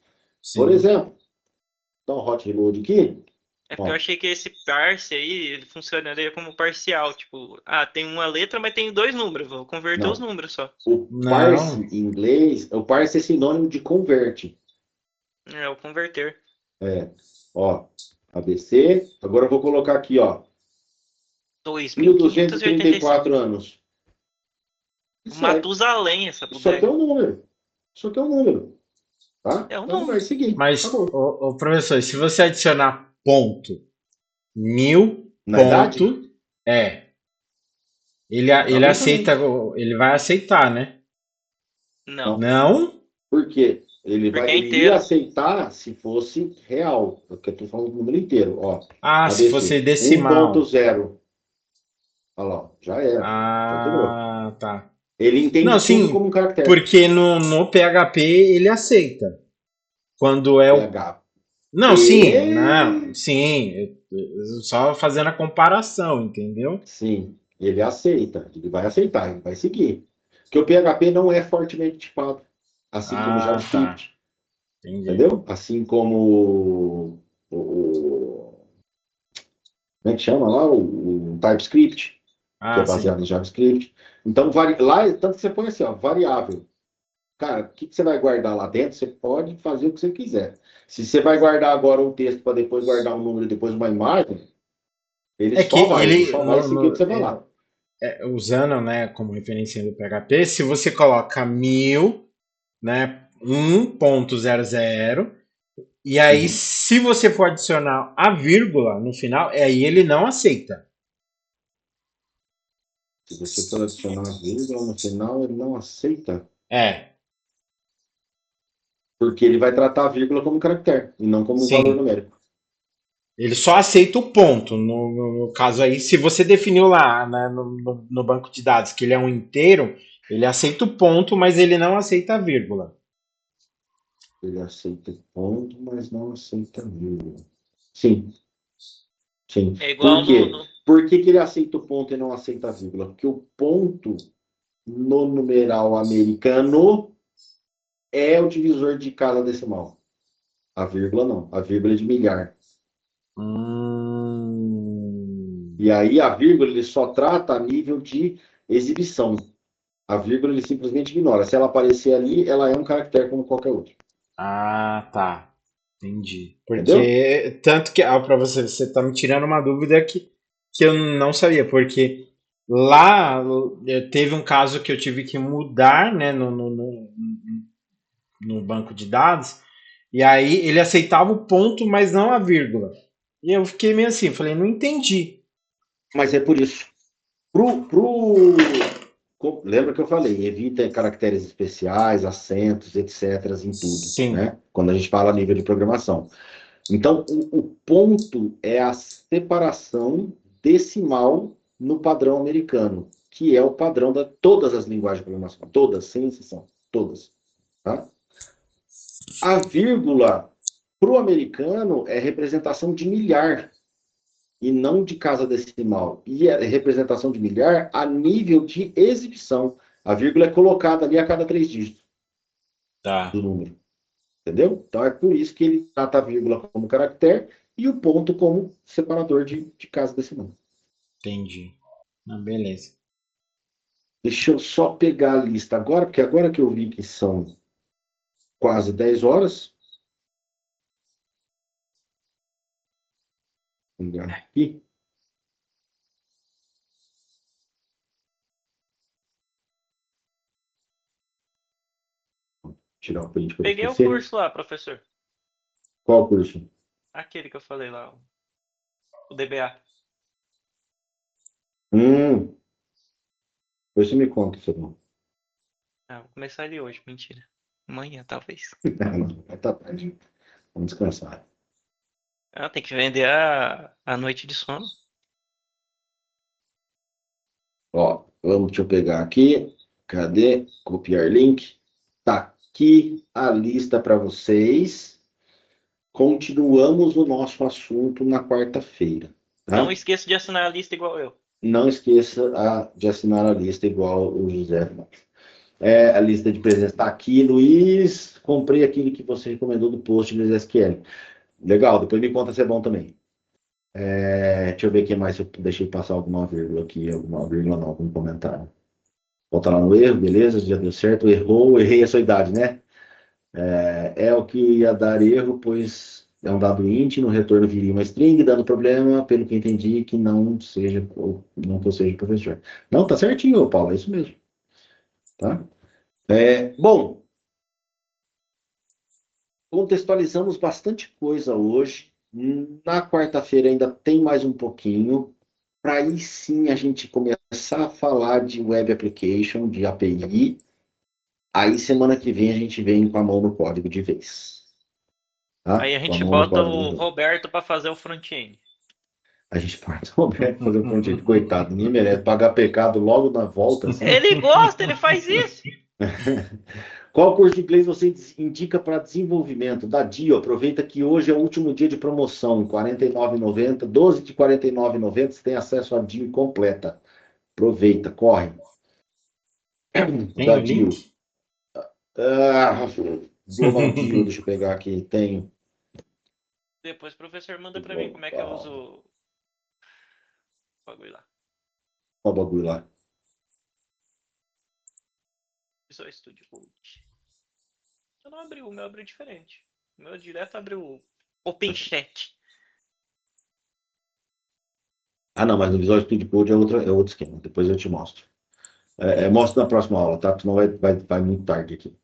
Por sim. exemplo, dá um hot reload aqui. É porque eu Ó, achei que esse parse aí, ele funcionaria como parcial. Tipo, tem uma letra, mas tem 2 números. Vou converter os não. números só. O parse Não. em inglês, o parse é sinônimo de converte. É, o converter. Ó, ABC. Agora eu vou colocar aqui, ó, 2585. 1234 anos. O Isso é, Matusalém, essa isso aqui é bodega. um número. Isso aqui é um número. Tá? É um Então número. vai seguir. Mas, Acabou. professor, se você adicionar ponto, 1000 Na idade? ponto, ele Não aceita, também. ele vai aceitar, né? Não. Não? Por quê? Porque é Ele iria inteiro. aceitar se fosse real, porque eu estou falando do número inteiro. Ó, Ah, se fosse ABC, decimal. 1.0. Olha lá, ó, já era. Já quebrou. Ah, tá. Ele Não, entende tudo como sim, um caractere. porque no PHP ele aceita. Quando é o. PHP. Não, sim, não, sim. Só fazendo a comparação, entendeu? Sim, ele aceita. Ele vai aceitar, ele vai seguir. Porque o PHP não é fortemente tipado. Assim como o Ah, tá. JavaScript. Entendi. Entendeu? Assim como como é que chama lá? O TypeScript, que é Ah, sim. baseado em JavaScript. Então, lá, tanto que você põe assim, ó, variável. Cara, o que você vai guardar lá dentro? Você pode fazer o que você quiser. Se você vai guardar agora um texto para depois guardar um número e depois uma imagem, É que ele ele, só vai seguir o que você falar. usando, né, como referência do PHP, se você coloca 1000, né, 1.00, e aí Uhum. se você for adicionar a vírgula no final, aí ele não aceita. Se você for adicionar uma vírgula no final, ele não aceita, É, porque ele vai tratar a vírgula como caractere e não como um valor sim. numérico. Ele só aceita o ponto. No caso aí, se você definiu lá, né, no banco de dados que ele é um inteiro, ele aceita o ponto, mas ele não aceita a vírgula. Ele aceita ponto, mas não aceita vírgula. Sim, sim. É igual Por no, quê? no- Por que ele aceita o ponto e não aceita a vírgula? Porque o ponto no numeral americano é o divisor de casa decimal. A vírgula não. A vírgula é de milhar. Hum, E aí a vírgula ele só trata a nível de exibição. A vírgula ele simplesmente ignora. Se ela aparecer ali, ela é um caractere como qualquer outro. ah, tá. Entendi. Entendeu? Porque, tanto que, para você tá me tirando uma dúvida que eu não sabia, porque lá teve um caso que eu tive que mudar, né, no banco de dados, e aí ele aceitava o ponto, mas não a vírgula. E eu fiquei meio assim, falei, não entendi. Mas é por isso. Lembra que eu falei, evita caracteres especiais, acentos, etc. em tudo, Sim. né? Quando a gente fala a nível de programação. Então, o ponto é a separação decimal no padrão americano, que é o padrão de todas as linguagens de programação, todas, sem exceção, todas. Tá? A vírgula, para o americano, é representação de milhar e não de casa decimal. E é representação de milhar a nível de exibição. A vírgula é colocada ali a cada 3 dígitos Tá, do número. Entendeu? Então é por isso que ele trata a vírgula como caractere e o ponto como separador de casa decimal. entendi. Ah, beleza. Deixa eu só pegar a lista agora, porque agora que eu vi que são quase 10 horas, vou pegar aqui, tirar o print para não Peguei o esquecer. curso lá, professor. Qual curso? Aquele que eu falei lá, o DBA. Depois você me conta, Fernando. Ah, vou começar ele hoje, mentira. Amanhã, talvez. Não, tá tarde. Vamos descansar. Ah, tem que vender a noite de sono. Ó, deixa eu pegar aqui. Cadê? Copiar link. Tá aqui a lista para vocês. Continuamos o nosso assunto na quarta-feira. Tá? Não esqueça de assinar a lista igual eu. Não esqueça de assinar a lista igual o José. A lista de presença está aqui, Luiz. Comprei aquele que você recomendou do post do SQL. Legal, depois me conta se é bom também. Deixa eu ver aqui mais se eu deixei passar alguma vírgula aqui, alguma vírgula não, algum comentário. Volta lá no erro, beleza? Já deu certo, errei a sua idade, né? É o que ia dar erro, pois é um dado int, no retorno viria uma string, dando problema, pelo que entendi, que não seja, ou não que eu seja professor. Não, tá certinho, Paulo, é isso mesmo. Tá? Bom, contextualizamos bastante coisa hoje. Na quarta-feira ainda tem mais um pouquinho, para aí sim a gente começar a falar de web application, de API. Aí semana que vem a gente vem com a mão no código de vez. Tá? Aí a Com gente mão no bota código de o vez. Roberto para fazer o front-end. A gente parte o Roberto fazer o front-end. Coitado, ninguém merece pagar pecado logo na volta. Assim. Ele gosta, ele faz isso. Qual curso de inglês você indica para desenvolvimento? Da DIO, aproveita que hoje é o último dia de promoção, R$ 49,90, 12 de R$ 49,90, você tem acesso à DIO completa. Aproveita, corre. Tem Da o DIO. link? Global DIO, deixa eu pegar aqui, tem. Depois o professor manda para mim como é que eu uso o bagulho lá. Olha o bagulho lá. Visual Studio Code. Eu não abri, o meu abriu diferente. O meu direto abriu OpenChat. Não, mas no Visual Studio Code é outro esquema. Depois eu te mostro. Mostro na próxima aula, tá? Senão vai muito tarde aqui.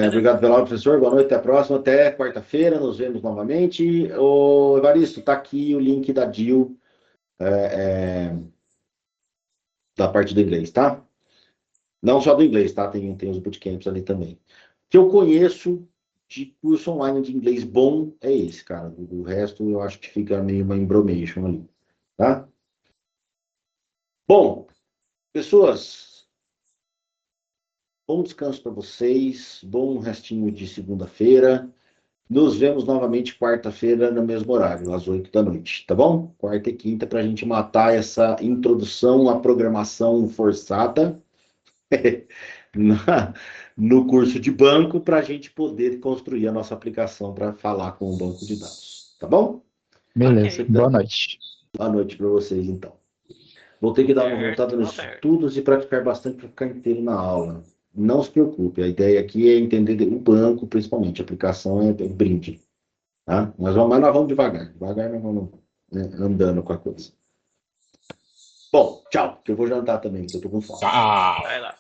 Obrigado pela aula, professor. Boa noite, até a próxima. Até quarta-feira, nos vemos novamente. Ô, Evaristo, tá aqui o link da DIL da parte do inglês, tá? Não só do inglês, tá? Tem os bootcamps ali também. O que eu conheço de curso online de inglês bom é esse, cara. O resto eu acho que fica meio uma embromation ali, tá? Bom, pessoas, bom descanso para vocês, bom restinho de segunda-feira. Nos vemos novamente quarta-feira no mesmo horário, às 8 da noite, tá bom? Quarta e quinta para a gente matar essa introdução à programação forçada no curso de banco para a gente poder construir a nossa aplicação para falar com o banco de dados, tá bom? Beleza, Ok. boa noite. Boa noite para vocês, então. Vou ter que dar uma voltada nos estudos e praticar bastante para ficar inteiro na aula. Não se preocupe, a ideia aqui é entender o banco, principalmente. A aplicação é brinde. Tá? Mas nós vamos devagar. Devagar nós vamos andando com a coisa. Bom, tchau, que eu vou jantar também, que eu tô com fome. Tá. Vai lá.